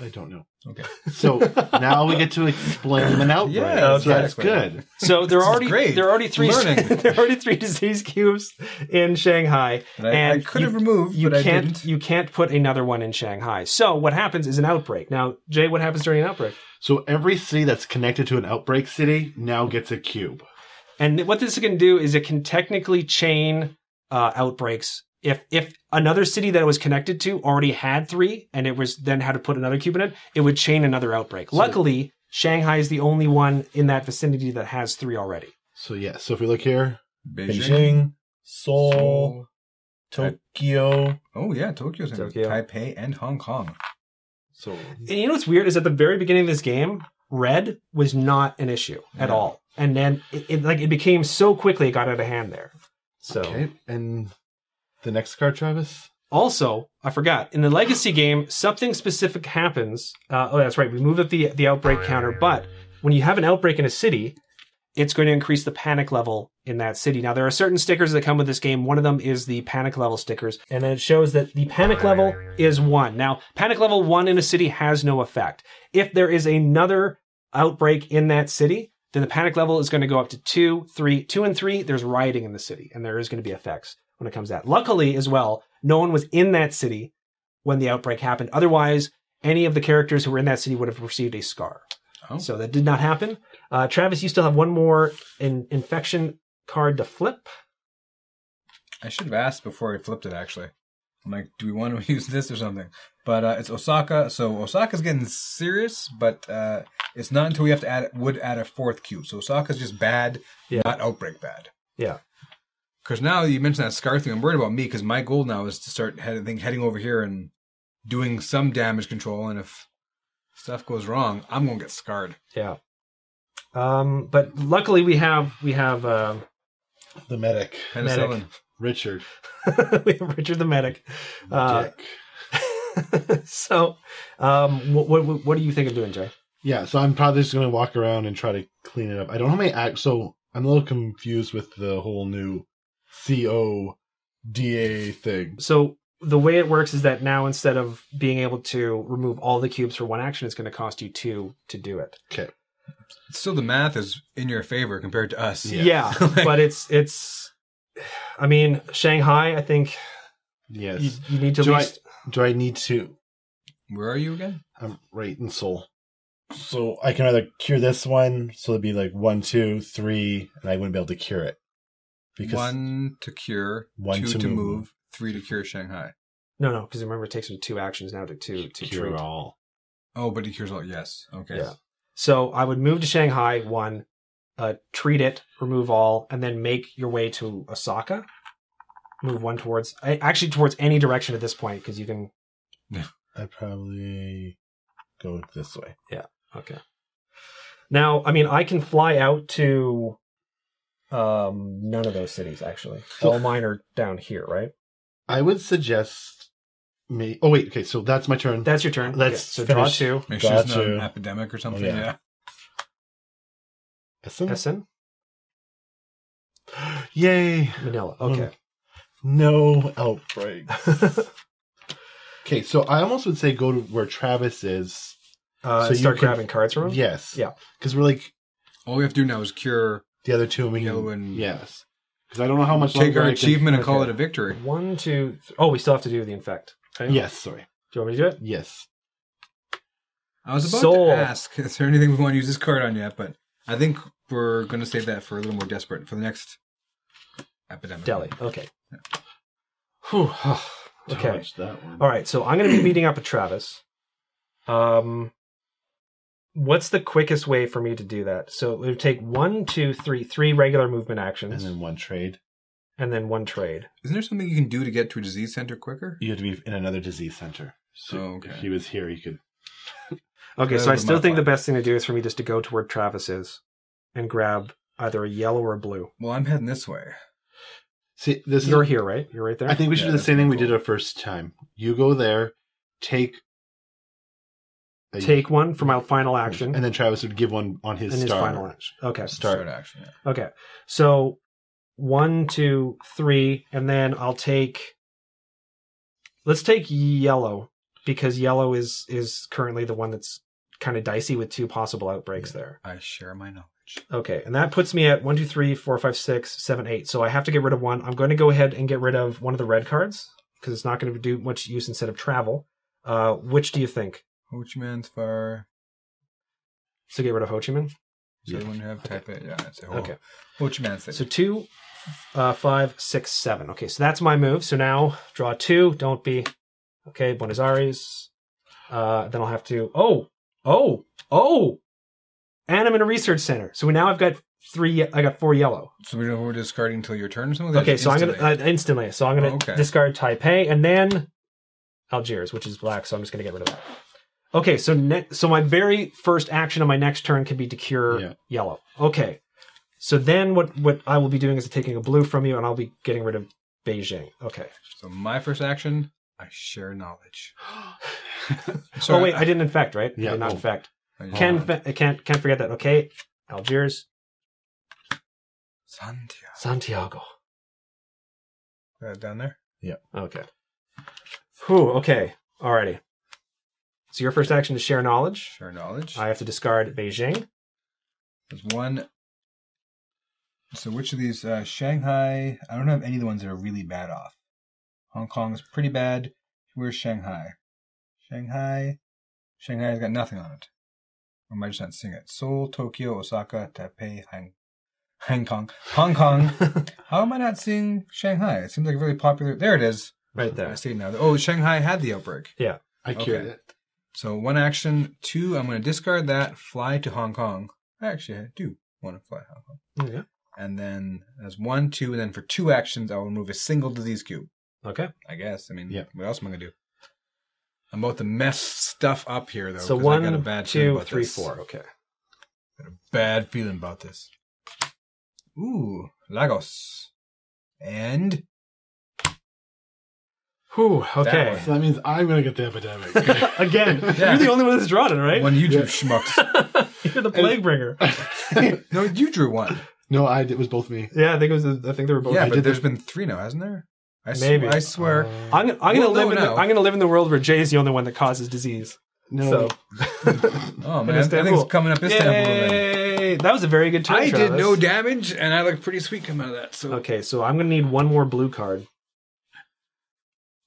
I don't know. Okay. So now we get to explain an outbreak. Yeah, so that's exactly. good. So there are great. already three Learning. there are already 3 disease cubes in Shanghai, I could have removed, but I didn't. You can't put another one in Shanghai. So what happens is an outbreak. Now, Jay, what happens during an outbreak? So every city that's connected to an outbreak city now gets a cube. And what this can do is it can technically chain outbreaks. If another city that it was connected to already had 3 and it was then had to put another cube in it, it would chain another outbreak. Luckily, Shanghai is the only one in that vicinity that has 3 already. So yeah, so if we look here, Beijing, Seoul, Tokyo. Oh yeah, Tokyo's in Tokyo. Taipei and Hong Kong. So And you know what's weird is at the very beginning of this game, red was not an issue at Yeah. all. And then it became so quickly it got out of hand there. So okay, and the next card, Travis. also, I forgot, in the Legacy game, something specific happens. That's right. We moved up the outbreak counter, but when you have an outbreak in a city, it's going to increase the panic level in that city. Now, there are certain stickers that come with this game. One of them is the panic level stickers, and then it shows that the panic level is 1. Now, panic level 1 in a city has no effect. If there is another outbreak in that city, then the panic level is going to go up to 2, 3. 2 and 3, there's rioting in the city, and there is going to be effects when it comes to that. Luckily, as well, no one was in that city when the outbreak happened. Otherwise, any of the characters who were in that city would have received a scar. Oh. So that did not happen. Travis, you still have one more infection card to flip. I should have asked before I flipped it, actually. I'm like, do we want to use this or something? But it's Osaka. So Osaka's getting serious, but it's not until we have to add a 4th cube. So Osaka's just bad, not outbreak bad. Yeah. Because now you mentioned that scar thing, I'm worried about me because my goal now is to start heading over here and doing some damage control. And if stuff goes wrong, I'm going to get scarred. Yeah. But luckily we have The medic. Penicillin. Richard. we have Richard the medic. Dick. So, what do you think of doing, Jay? Yeah, so I'm probably just going to walk around and try to clean it up. I don't know how many so I'm a little confused with the whole new CODA thing. So the way it works is that now instead of being able to remove all the cubes for one action, it's going to cost you 2 to do it. Okay. Still, the math is in your favor compared to us. Yeah, but it's. I mean, Shanghai. I think Yes. you need to. Do I need to? Where are you again? I'm right in Seoul. So I can either cure this one, so it'd be like 1, 2, 3, and I wouldn't be able to cure it. 1 to cure, 1 2 to to move. move, 3 to cure Shanghai. No, because remember it takes them 2 actions now to cure treat. all. Oh, but he cures all. Yes. Okay. Yeah. So I would move to Shanghai 1, treat it, remove all, and then make your way to Osaka. Move 1 towards any direction at this point because you can. I'd probably go this way. Yeah. Okay. Now, I mean, I can fly out to none of those cities actually. All mine are down here, right? I would suggest me. Oh wait, okay. So that's my turn. That's your turn. Let's so draw finish. 2. Make sure it's not Gotcha. an epidemic or something. Oh, yeah. Yeah. Essen? Essen, Yay! Manila. Okay. No outbreak. Okay, so I almost would say go to where Travis is. So you start can- grabbing cards from him. Yes. Yeah. Because we're like All we have to do now is cure, the other two, and we can. Yellow and- Yes. Because I don't know how much take longer our I can- achievement and call Okay. it a victory. 1, 2. Oh, we still have to do the infect. Okay? Yes, sorry. Do you want me to do it? Yes. I was about Soul. to ask, is there anything we want to use this card on yet? But I think we're going to save that for a little more desperate for the next epidemic. Delhi. Okay. Whew. Okay. Dodged that one. All right. So I'm going to be meeting up with Travis. What's the quickest way for me to do that? So it would take 1, 2, 3, 3 regular movement actions, And then one trade. and then 1 trade. Isn't there something you can do to get to a disease center quicker? You have to be in another disease center. So Oh, okay. if he was here, he could. Okay. That So I would still think modify. the best thing to do is for me just to go to where Travis is and grab either a yellow or a blue. Well, I'm heading this way. See, this You're is. here, right? You're right there. I think we should Yeah, do the that's same thing we cool. did our first time. You go there, take. Take 1 for my final action, And then Travis would give one on his and his star. final action. Okay. Start. action. Yeah. Okay. So 1, 2, 3, and then I'll take let's take yellow, because yellow is currently the one that's kind of dicey with 2 possible outbreaks there. I share my knowledge. Okay, and that puts me at 1, 2, 3, 4, 5, 6, 7, 8. So I have to get rid of 1. I'm going to go ahead and get rid of one of the red cards, because it's not going to do much use instead of travel. Which do you think? Ho Chi Minh's far. So get rid of Ho Chi Minh? So when you have type it, yeah, I'd say Okay. Ho Chi Minh's So 2, 5, 6, 7. Okay, so that's my move. So now draw 2. Don't be. Okay, Buenos Aires. Then I'll have to. Oh! And I'm in a research center. So now I've got 3. I got 4 yellow. So we're discarding until your turn or something? Okay, so I'm gonna instantly. So I'm gonna discard Taipei and then Algiers, which is black. So I'm just gonna get rid of that. Okay, so my very first action on my next turn can be to cure yellow. Okay, so then what I will be doing is taking a blue from you, and I'll be getting rid of Beijing. Okay. So my first action, I share knowledge. Oh wait, I didn't infect, right? Yeah, I did not infect. I Can't forget that. Okay, Algiers, Santiago. Down there? Yeah. Okay. Whew. Okay. Alrighty. So your first action is share knowledge. Share knowledge. I have to discard Beijing. There's one. So which of these? Shanghai. I don't have any of the ones that are really bad off. Hong Kong's pretty bad. Where's Shanghai? Shanghai's got nothing on it. Or am I just not seeing it? Seoul, Tokyo, Osaka, Taipei, Hong Kong. How am I not seeing Shanghai? It seems like a really popular. There it is. Right there. I see it now. Oh, Shanghai had the outbreak. Yeah. I cured it. So 1 action, 2, I'm going to discard that, fly to Hong Kong. Actually, I do want to fly to Hong Kong. Yeah. And then as 1, 2, and then for 2 actions, I will remove a single disease cube. Okay. I guess. I mean, Yeah. what else am I going to do? I'm about to mess stuff up here, though. So 'cause I got a 1, bad feeling 2, about 3, this. 4. Okay. Got a bad feeling about this. Ooh, Lagos. And Whew. Okay. So that means I'm going to get the epidemic. Again, Yeah. you're the only one that's drawn it, right? one you drew, schmucks. You're the plague bringer. No, you drew one. No, it was both me. Yeah, I think they were both. Yeah, I but did there's been 3 now, hasn't there? Maybe. I swear. I'm gonna We'll live know in now. I'm gonna live in the world where Jay is the only one that causes disease. No. So Oh, man. I think it's coming up Istanbul. Then. Yay! That was a very good turn. I did Travis. no damage, and I look pretty sweet coming out of that. So Okay, so I'm gonna need 1 more blue card.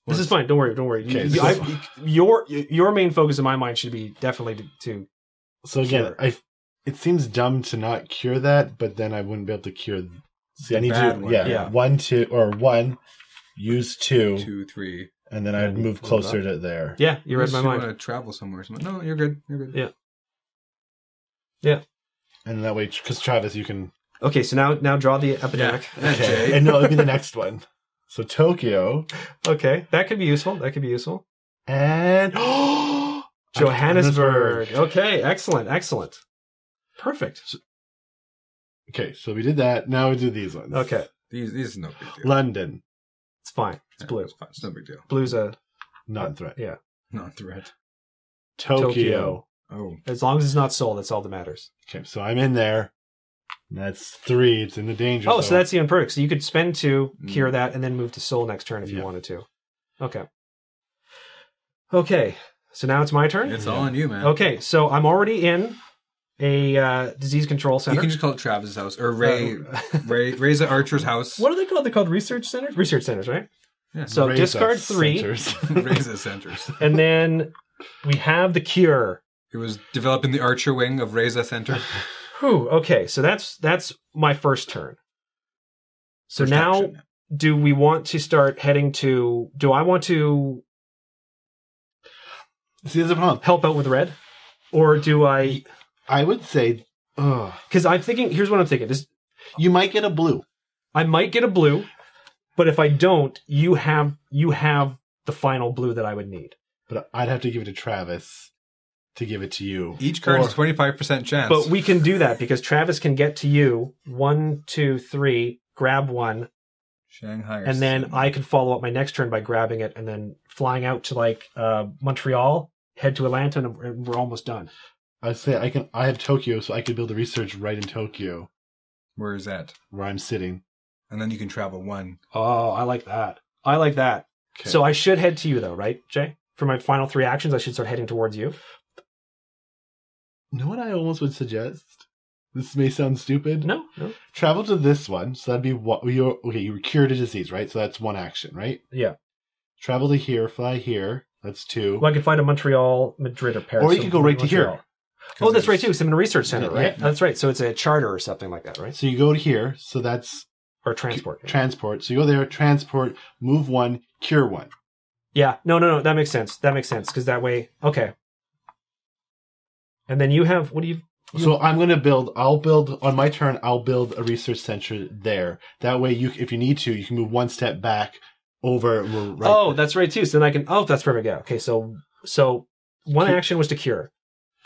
This is fine. Don't worry. Okay, Your main focus in my mind should be definitely to So again, Cure. it seems dumb to not cure that, but then I wouldn't be able to cure. See, I need bad to one. Yeah. 1, 2, or 1, use 2, 2, 3. and then I'd move closer to there. Yeah, you read my Unless you mind. want to travel somewhere. No, you're good. You're good. Yeah. And that way, because Travis, you can. Okay, so now draw the epidemic. Yeah. Jay. And no, it'll be the next one. So Tokyo Okay, that could be useful. and Johannesburg. Okay, excellent. Perfect. Okay, so we did that. Now we do these ones. Okay, These is no big deal. London, it's fine. It's Yeah, blue. It's fine. It's no big deal. Blue's a non-threat. yeah. Not threat. Tokyo. Oh. As long as it's not Seoul, that's all that matters. Okay, so I'm in there. That's 3. It's in the danger Oh, zone. so that's the unperk. So you could spend 2, Mm. cure that, and then move to Seoul next turn if you Yeah. wanted to. Okay. So now it's my turn. It's all on you, man. Okay, so I'm already in a disease control You center. can just call it Travis's house or Reza Archer's house. What are they called? They're called research centers. Research centers, right? Yeah. So Raise discard us 3, centers. Reza Centers. and then we have the cure. It was developed in the Archer wing of Reza Center. Whew, okay, so that's my first turn. So First now, action. do we want to start heading to? Do I want to See, there's a problem. help out with red, or do I? I would say Because I'm thinking. Here's what I'm thinking. you might get a blue. I might get a blue, but if I don't, you have the final blue that I would need. But I'd have to give it to Travis to give it to you. Each card is 25% chance. But we can do that because Travis can get to you 1, 2, 3, grab 1, Shanghai. and then I could follow up my next turn by grabbing it and then flying out to like Montreal, head to Atlanta, and we're almost done. I'd say I have Tokyo, so I could build the research right in Tokyo, Where is that? where I'm sitting. And then you can travel 1. Oh, I like that. Okay. So I should head to you, though, right, Jay? For my final 3 actions, I should start heading towards you. You know what I almost would suggest? This may sound stupid. No. Travel to this one. So that'd be what you cured a disease, right? So that's 1 action, right? Yeah. Travel to here, fly here. That's 2. Well, I could fly to Montreal, Madrid, or Paris. Or you could go right to here. Oh, that's right, too. Because I'm in a research center, right? Yeah. That's right. So it's a charter or something like that, right? So you go to here. So that's Or transport. Yeah. transport. So you go there, transport, move 1, cure 1. Yeah. No. That makes sense. Because that way, okay. And then you have, what do you... So I'll build on my turn, I'll build a research center there. That way if you need to, you can move 1 step back over. Right. Oh, that's right, too. So then I can... Oh, that's perfect. Yeah. Okay, so 1 action was to cure.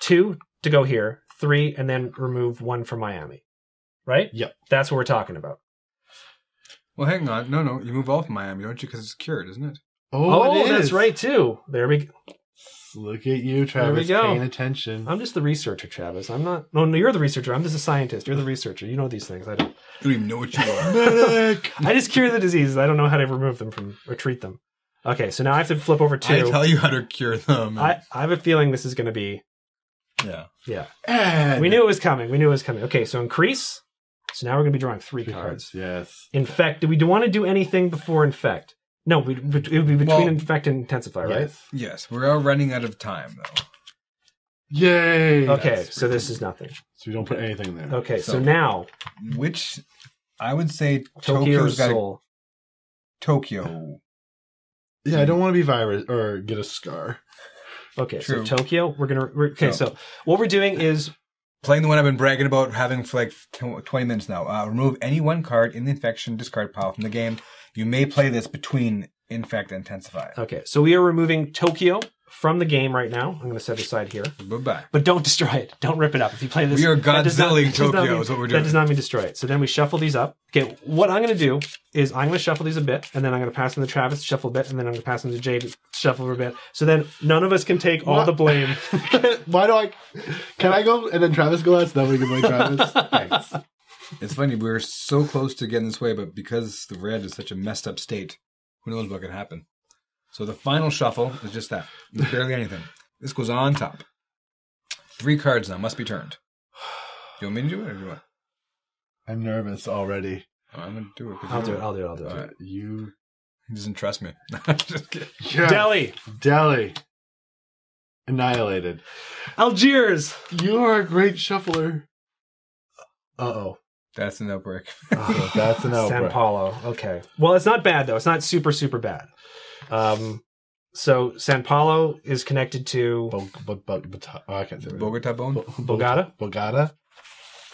2 to go here. 3, and then remove 1 from Miami. Right? Yep. That's what we're talking about. Well, hang on. No. You move off Miami, don't you? Because it's cured, isn't it? Oh, it is. that's right, too. There we go. Look at you, Travis, go. paying attention. I'm just the researcher, Travis. I'm not... No, you're the researcher. I'm just a scientist. You're the researcher. You know these things. I don't. You don't even know what you are. Medic! I just cure the diseases. I don't know how to remove them or treat them. Okay, so now I have to flip over 2. I tell you how to cure them. I have a feeling this is going to be... Yeah. And We knew it was coming. Okay, so increase. So now we're going to be drawing 3 cards. Yes. Infect. Do we want to do anything before infect? No, it would be between infect and intensify, right? Yes. We're all running out of time, though. Yay! Okay, so this is nothing. So we don't put anything there. Okay, so now Which I would say Tokyo or Tokyo's got Seoul. Tokyo. Yeah, I don't want to be virus or get a scar. Okay, True. so Tokyo. So what we're doing is Playing the one I've been bragging about having for like 20 minutes now. Remove any 1 card in the infection discard pile from the game. You may play this between infect and intensify. okay. So we are removing Tokyo from the game right now. I'm going to set it aside here, Bye-bye. but don't destroy it. Don't rip it up. If you play this, We are that does not- Godzilla that does not Tokyo mean- is what we're doing. That does not mean destroy it. So then we shuffle these up. Okay, what I'm going to do is I'm going to shuffle these a bit, and then I'm going to pass them to Travis, shuffle a bit, and then I'm going to pass them to Jay to shuffle for a bit. So then none of us can take all What? the blame. Why do I? Can I go and then Travis go last? Then we can play Travis. Thanks. It's funny, we were so close to getting this way, but because the red is such a messed up state, who knows what could happen. So the final shuffle is just that. There's barely anything. This goes on top. 3 cards now, must be turned. Do you want me to do it or do you want? I'm nervous already. Oh, I'm going to do it. I'll do it. All right. You. He doesn't trust me. Just kidding. Yes. Delhi, Annihilated. Algiers. You are a great shuffler. Uh-oh. That's an outbreak. Oh, that's an San outbreak. Paulo. Okay. Well, it's not bad though. It's not super bad. So San Paulo is connected to I can't say it. Bogota bone? Bogota. Bogota.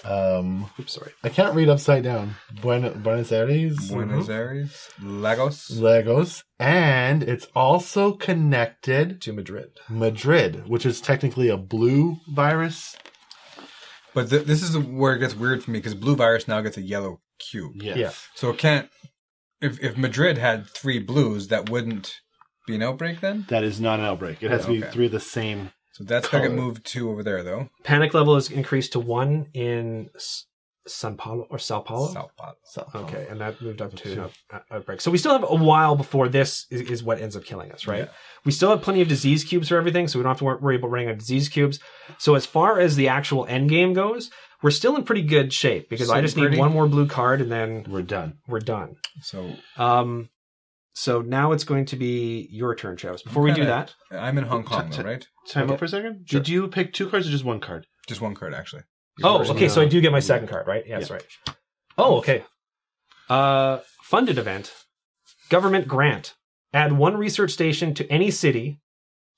Oops, sorry. I can't read upside down. Buenos Aires. Buenos Aires. Lagos. Lagos. And it's also connected To Madrid, which is technically a blue virus. But this is where it gets weird for me, because blue virus now gets a yellow cube. Yes. Yeah. So it can't... If Madrid had 3 blues, that wouldn't be an outbreak then? That is not an outbreak. It has to be Okay. 3 of the same. So that's going to get Color. moved 2 over there, though. Panic level is increased to 1 in San Paulo or Sao Paulo. Sao Paulo. So, Okay, and that moved up to outbreak. So we still have a while before this is what ends up killing us, right? Yeah. We still have plenty of disease cubes for everything, so we don't have to worry about running out of disease cubes. So as far as the actual end game goes, we're still in pretty good shape because I just need Pretty. 1 more blue card and then we're done. we're done. So So now it's going to be your turn, Travis. Before we do that, I'm in Hong Kong, though, right? Time Okay. up for a second. Sure. Did you pick 2 cards or just 1 card? Just 1 card, actually. okay, so I do get my second card, right? Yeah, that's right. Oh, okay. Funded event, government grant. Add 1 research station to any city.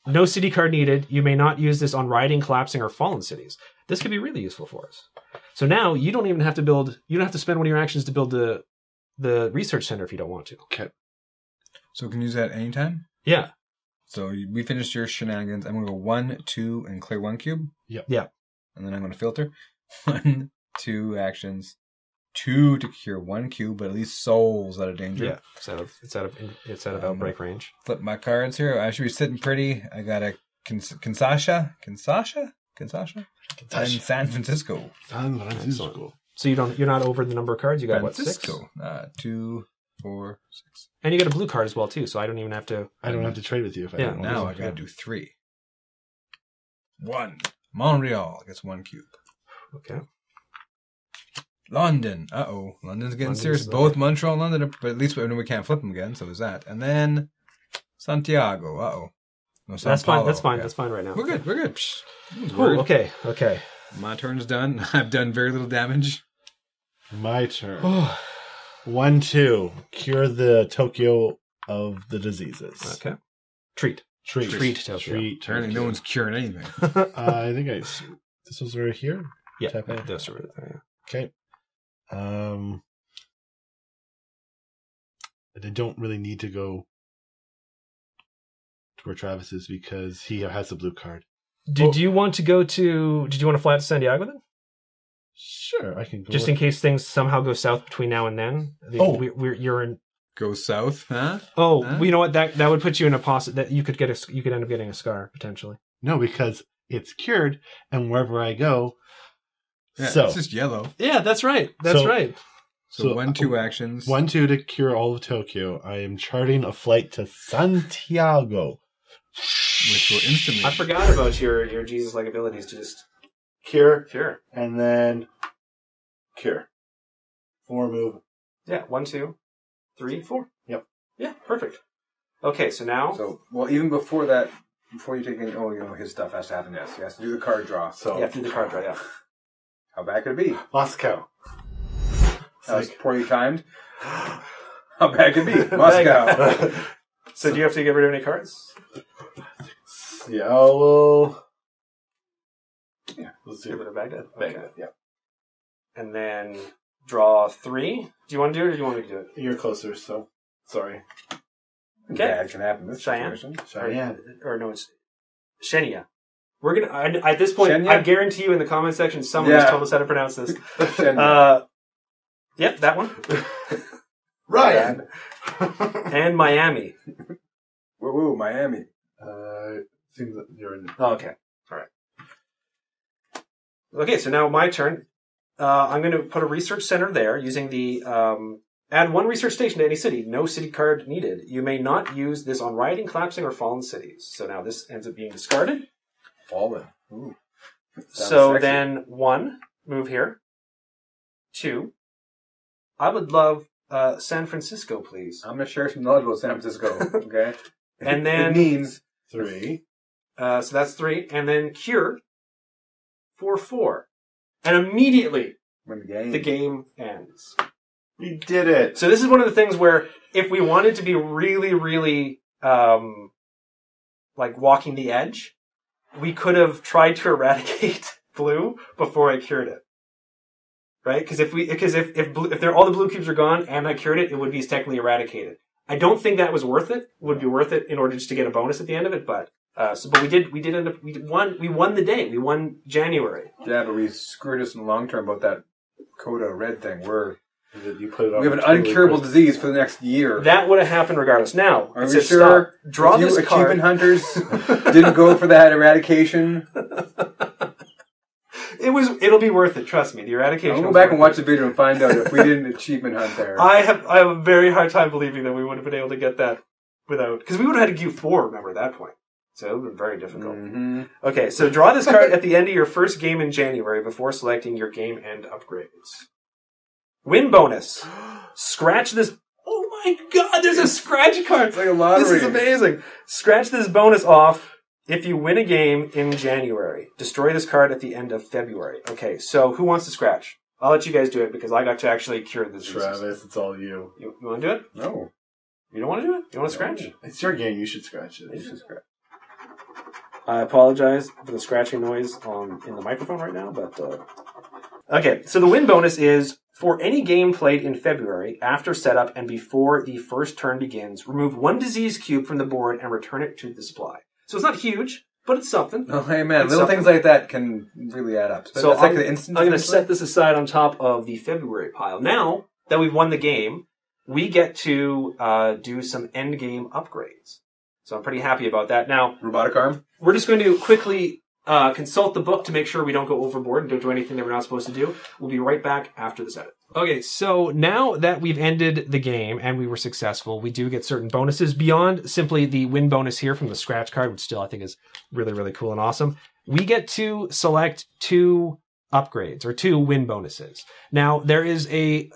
No city card needed. You may not use this on rioting, collapsing, or fallen cities. This could be really useful for us. So now you don't even have to build. You don't have to spend 1 of your actions to build the research center if you don't want to. Okay. So we can use that anytime? Yeah. So we finished your shenanigans. I'm going to go 1, 2, and clear 1 cube. Yep. Yeah. And then I'm going to filter. 1, 2 actions. 2 to cure 1 cube, but at least Soul's out of danger. Yeah. It's out of outbreak range. Flip my cards here. I should be sitting pretty. I got a Kinshasa, and San Francisco. San Francisco. So you're not over the number of cards. You got what, 6? Francisco. 2, 4, 6. And you get a blue card as well, too, so I don't even have to... I don't have to trade with you if I don't want Now to. I gotta do 3. 1. Montreal gets 1 cube. Okay. London. Uh-oh. London's getting London's serious. Both Montreal and London, but at least we can't flip them again, so there's that. And then Santiago. Uh-oh. No, Sao That's fine. Paulo. That's fine. Yeah. That's fine right now. We're good. We're good. Ooh, okay. Okay. My turn's done. I've done very little damage. My turn. 1-2. Cure the Tokyo of the diseases. Okay. Treat Treat Tokyo. Treat Apparently no one's curing anything. I think this was right here. Yeah. Tap it. Those are right there, Okay. I don't really need to go to where Travis is because he has the blue card. Did you want to fly to Santiago then? Sure, I can go. Just in case things somehow go south between now and then. You're in. Go south, huh? Oh, Huh? you know what? That would put you in a that you could end up getting a scar potentially. No, because it's cured, and wherever I go. Yeah, So it's just yellow. Yeah, that's right. That's right. So 1-2 actions. 1-2 to cure all of Tokyo. I am charting a flight to Santiago. Which will instantly... I forgot about your Jesus-like abilities to just Cure, cure. and then cure. 4 move. Yeah, 1, 2, 3, 4. Yep. Yeah, perfect. Okay, so now So, well, even before that, before you take in... Oh, his stuff has to happen, yes. He has to do the card draw. So through the card draw. Yeah. How bad could it be? Moscow. That was poorly timed. How bad could it be? Moscow. So do you have to get rid of any cards? Yeah, well... Yeah, let's Get do rid it. of Baghdad. Baghdad, Okay. yeah. And then draw 3. Do you want to do it, or do you want me to do it? You're closer, so... Sorry. Okay. Bad can happen in this Cheyenne? situation. Cheyenne. Or no, it's Shenia. We're gonna at this point. Shenya? I guarantee you in the comment section, someone has told us how to pronounce this. Yep, that one. Ryan! And Miami. Woo, Miami. Seems that you're in... Oh, okay. All right. Okay, so now my turn. I'm going to put a research center there using the add 1 research station to any city. No city card needed. You may not use this on rioting, collapsing, or fallen cities. So now this ends up being discarded. Fallen. Ooh. So sexy. then 1, move here. 2, I would love San Francisco, please. I'm going to share some knowledge about San Francisco, okay? And then... It means... 3. So that's 3. And then cure for 4. And immediately Win the game. the game ends. We did it! So this is one of the things where if we wanted to be really, really like walking the edge, we could have tried to eradicate blue before I cured it. Right? Because if all the blue cubes are gone and I cured it, it would be technically eradicated. I don't think that was worth it. It would be worth it in order just to get a bonus at the end of it, but we did end up we won the day. We won January. Yeah, but we screwed us in the long term about that Coda red thing. You put it on We have an uncurable disease for the next year. That would have happened regardless. Now, Are it we says sure? stop. Draw If this you card. achievement hunters didn't go for that eradication. It'll be worth it. Trust me. The eradication. I'll go back and watch the video and find out if we didn't achievement hunt there. I have a very hard time believing that we would have been able to get that without, because we would have had to Q4. Remember at that point, so it would have been very difficult. Mm-hmm. Okay, so draw this card at the end of your first game in January before selecting your game end upgrades. Win bonus. Scratch this. Oh my God! There's a scratch card. It's like a lottery. This is amazing. Scratch this bonus off if you win a game in January. Destroy this card at the end of February. Okay, so who wants to scratch? I'll let you guys do it because I got to actually cure this. Travis, it's all you. You want to do it? No. You don't want to do it? You want to scratch? It's your game. You should scratch it. You should scratch. I apologize for the scratching noise in the microphone right now, but... Okay, so the win bonus is, for any game played in February, after setup and before the first turn begins, remove 1 disease cube from the board and return it to the supply. So it's not huge, but it's something. Oh, hey man, It's little something. things like that can really add up. So that's like the instant. I'm going to set this aside on top of the February pile. Now that we've won the game, we get to do some end game upgrades. So I'm pretty happy about that. Now, robotic arm. we're just going to quickly consult the book to make sure we don't go overboard and don't do anything that we're not supposed to do. We'll be right back after this edit. Okay, so now that we've ended the game and we were successful, we do get certain bonuses beyond simply the win bonus here from the scratch card, which still I think is really, really cool and awesome. We get to select 2 upgrades or 2 win bonuses. Now, there is a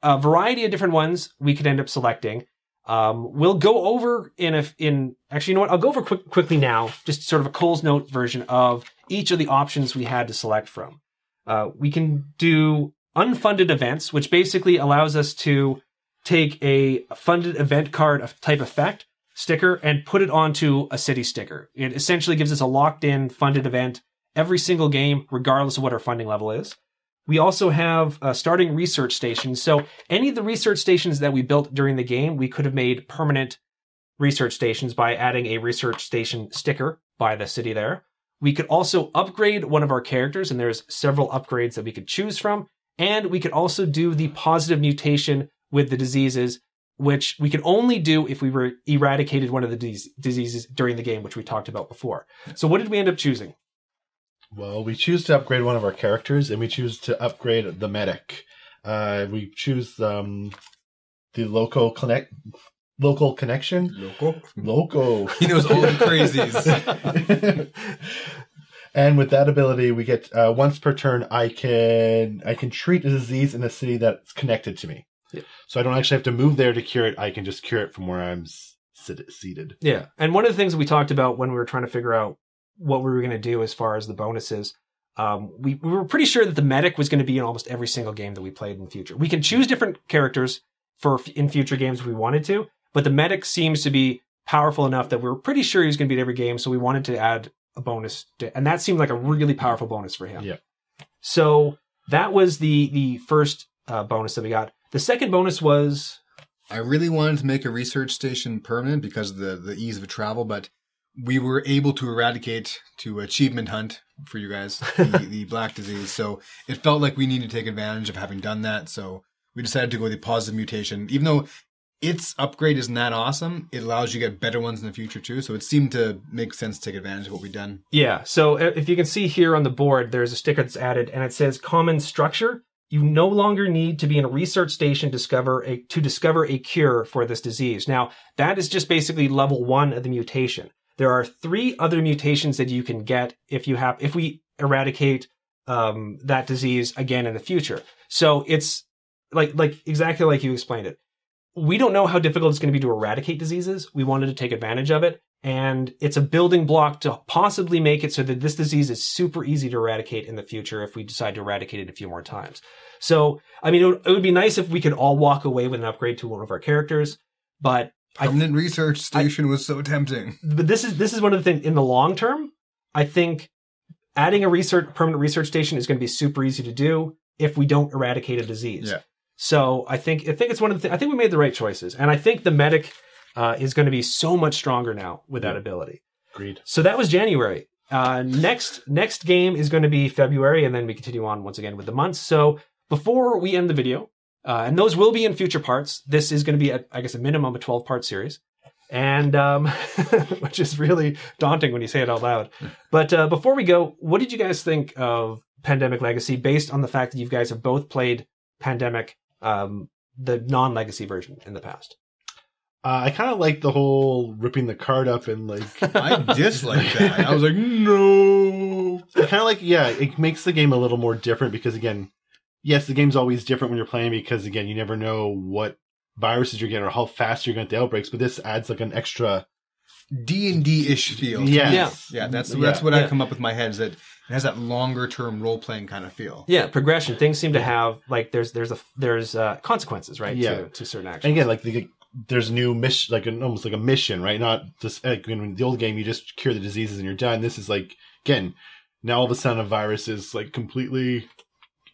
variety of different ones we could end up selecting. We'll go over actually, you know what? I'll go over quickly now, just sort of a Cole's Note version of each of the options we had to select from. We can do unfunded events, which basically allows us to take a funded event card of type effect sticker and put it onto a city sticker. It essentially gives us a locked-in funded event every single game, regardless of what our funding level is. We also have starting research stations. So any of the research stations that we built during the game, we could have made permanent research stations by adding a research station sticker by the city there. We could also upgrade one of our characters, and there's several upgrades that we could choose from. And we could also do the positive mutation with the diseases, which we could only do if we were eradicated one of the diseases during the game, which we talked about before. So what did we end up choosing? Well, we choose to upgrade one of our characters, and we choose to upgrade the medic. We choose the local connection. Loco. He knows all the crazies. And with that ability, we get once per turn. I can treat a disease in a city that's connected to me. Yeah. So I don't actually have to move there to cure it. I can just cure it from where I'm seated. Yeah. And one of the things we talked about when we were trying to figure out what we were going to do as far as the bonuses, we were pretty sure that the medic was going to be in almost every single game that we played in the future. We can choose different characters in future games if we wanted to, but the medic seems to be powerful enough that we were pretty sure he was going to be in every game. So we wanted to add a bonus, and that seemed like a really powerful bonus for him. Yeah. So that was the first bonus that we got. The second bonus was, I really wanted to make a research station permanent because of the ease of travel, but we were able to eradicate to achievement hunt for you guys the black disease. So it felt like we needed to take advantage of having done that. So we decided to go with the positive mutation, even though its upgrade isn't that awesome. It allows you to get better ones in the future too. So it seemed to make sense to take advantage of what we've done. Yeah. So if you can see here on the board, there's a sticker that's added and it says common structure. You no longer need to be in a research station to discover a cure for this disease. Now, that is just basically level 1 of the mutation. There are 3 other mutations that you can get if we eradicate that disease again in the future. So it's like exactly like you explained it. We don't know how difficult it's going to be to eradicate diseases. We wanted to take advantage of it. And it's a building block to possibly make it so that this disease is super easy to eradicate in the future if we decide to eradicate it a few more times. So, I mean, it would be nice if we could all walk away with an upgrade to one of our characters, but permanent research station was so tempting. But this is one of the things in the long term. I think adding a permanent research station is going to be super easy to do if we don't eradicate a disease. Yeah. So I think it's one of the I think we made the right choices, and I think the medic is going to be so much stronger now with that ability. Agreed. So that was January. Next game is going to be February, and then we continue on once again with the months. So before we end the video, and those will be in future parts, this is going to be, I guess, a minimum of 12-part series, and which is really daunting when you say it out loud. But before we go, what did you guys think of Pandemic Legacy based on the fact that you guys have both played Pandemic, the non-Legacy version in the past? I kind of like the whole ripping the card up and like... I dislike that. I was like, no. Kind of like, yeah, it makes the game a little more different because, again, yes, the game's always different when you're playing because, again, you never know what viruses you're getting or how fast you're going to get the outbreaks, but this adds like an extra... D&D-ish feel. Yes. Yeah, that's what I come up with in my head, is that it has that longer-term role-playing kind of feel. Yeah, progression. Things seem to have, like, there's consequences, right? Yeah. To certain actions. And again, there's new mission, almost like a mission, right? Not just like in the old game, you just cure the diseases and you're done. This is like, again, now all of a sudden a virus is like completely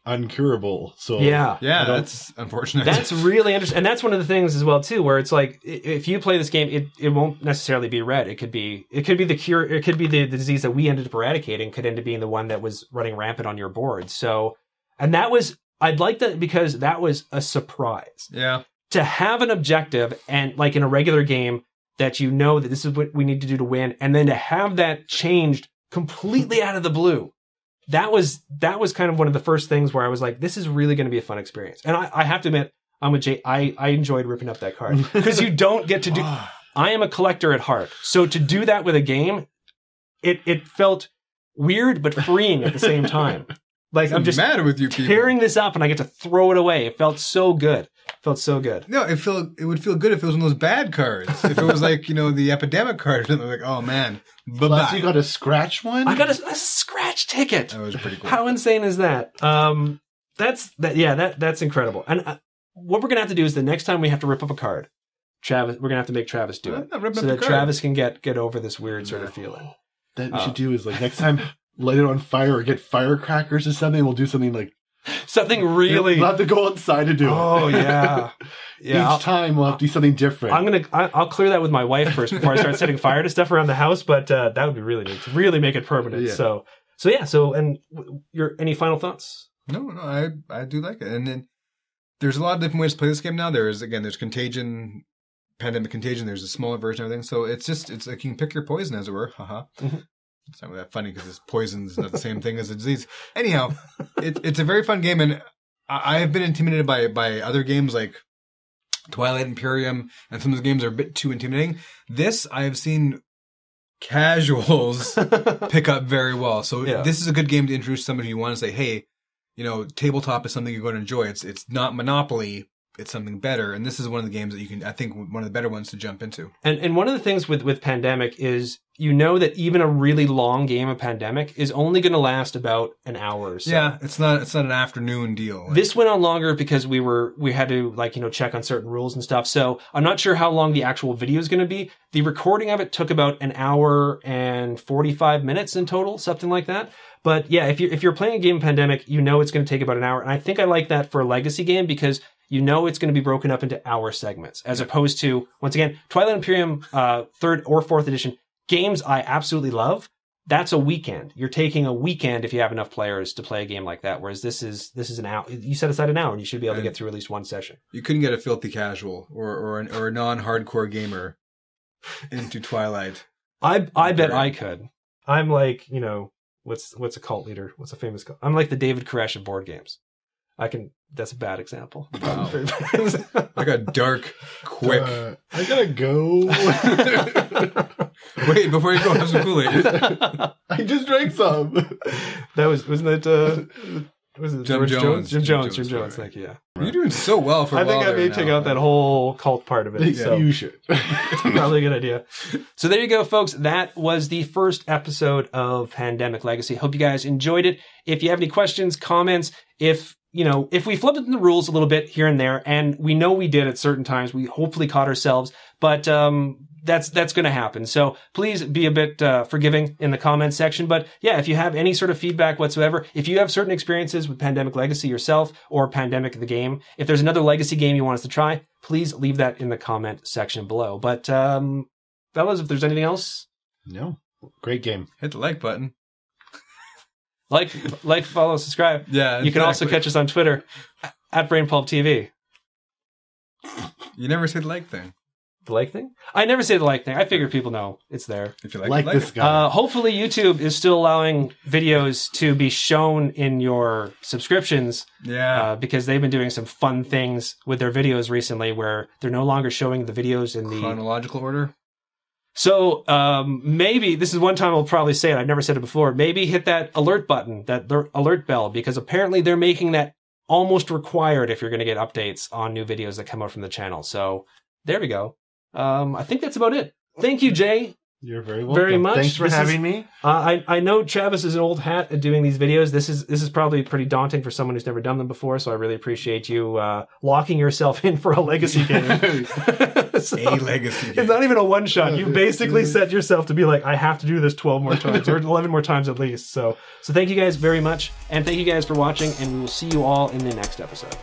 uncurable. So yeah, that's unfortunate. That's really interesting, and that's one of the things as well too, where it's like if you play this game, it won't necessarily be red. It could be the cure. It could be the disease that we ended up eradicating could end up being the one that was running rampant on your board. So, and I'd like that because that was a surprise. Yeah. To have an objective and like in a regular game that you know that this is what we need to do to win, and then to have that changed completely out of the blue that was kind of one of the first things where I was like, this is really going to be a fun experience. And I have to admit, I'm with Jay. I enjoyed ripping up that card because you don't get to do. I am a collector at heart, so to do that with a game, it felt weird but freeing at the same time. Like I'm just mad with you people. Tearing this up and I get to throw it away. It felt so good. No, it would feel good if it was one of those bad cards. If it was like, the epidemic card, and they're like, oh man. Plus you got a scratch one? I got a scratch ticket. That was pretty cool. How insane is that? That's incredible. And what we're gonna have to do is the next time we have to rip up a card, Travis, we're gonna have to make Travis do it. So that Travis can get over this weird sort of feeling. That we should do is like next time light it on fire or get firecrackers or something. We'll do something like something really. We'll have to go outside to do it. Oh yeah, yeah. Each time we'll have to do something different. I'll clear that with my wife first before I start setting fire to stuff around the house. But that would be really neat to really make it permanent. Yeah. So and any final thoughts? No, I do like it. And then there's a lot of different ways to play this game now. There's Contagion, Pandemic Contagion. There's a smaller version of everything. So it's like you can pick your poison, as it were. Haha. Mm-hmm. It's not that funny because poison's not the same thing as a disease. Anyhow, it's a very fun game, and I have been intimidated by other games like Twilight Imperium, and some of the games are a bit too intimidating. This I have seen casuals pick up very well. So This is a good game to introduce somebody who wants to say, hey, tabletop is something you're going to enjoy. It's not Monopoly. It's something better. And this is one of the games that I think one of the better ones to jump into. And one of the things with Pandemic is, that even a really long game of Pandemic is only going to last about an hour or so. Yeah, it's not an afternoon deal. This went on longer because we had to check on certain rules and stuff. So I'm not sure how long the actual video is going to be. The recording of it took about an hour and 45 minutes in total, something like that. But yeah, if you're playing a game of Pandemic, it's going to take about an hour. And I think I like that for a legacy game because it's going to be broken up into hour segments, as opposed to, once again, Twilight Imperium 3rd or 4th edition games I absolutely love. That's a weekend. You're taking a weekend if you have enough players to play a game like that. Whereas this is an hour. You set aside an hour, and you should be able to get through at least one session. You couldn't get a filthy casual or a non-hardcore gamer into Twilight. I bet I could. I'm like, what's a cult leader? What's a famous cult? I'm like the David Koresh of board games. That's a bad example. Wow. I got dark quick. I gotta go. Wait, before you go, have some Kool-Aid. I just drank some. Wasn't that was it Jim Jones? Jim Jones. Thank you. Yeah. You're doing so well for a while. I think I may take out that whole cult part of it. So. You should. Probably a good idea. So there you go, folks. That was the first episode of Pandemic Legacy. Hope you guys enjoyed it. If you have any questions, comments, if we flipped the rules a little bit here and there, and we know we did at certain times, we hopefully caught ourselves, but that's going to happen. So please be a bit forgiving in the comments section. But yeah, if you have any sort of feedback whatsoever, if you have certain experiences with Pandemic Legacy yourself or Pandemic the game, if there's another Legacy game you want us to try, please leave that in the comment section below. But fellas, if there's anything else? No. Great game. Hit the like button. Like, follow, subscribe. Yeah, you can also catch us on Twitter at BrainPulpTV. You never say the like thing. The like thing? I never say the like thing. I figure people know it's there. If you like this guy. Hopefully YouTube is still allowing videos to be shown in your subscriptions. Yeah. Because they've been doing some fun things with their videos recently where they're no longer showing the videos in the chronological order. So maybe, this is one time I'll probably say it, I've never said it before, maybe hit that alert button, that alert bell, because apparently they're making that almost required if you're going to get updates on new videos that come out from the channel. So there we go. I think that's about it. Thank you, Jay. You're very welcome. Very much. Thanks for having me. I know Travis is an old hat at doing these videos. This is probably pretty daunting for someone who's never done them before. So I really appreciate you locking yourself in for a legacy game. So, a legacy game. It's not even a one shot. You basically set yourself to be like, I have to do this 12 more times or 11 more times at least. So thank you guys very much, and thank you guys for watching, and we will see you all in the next episode.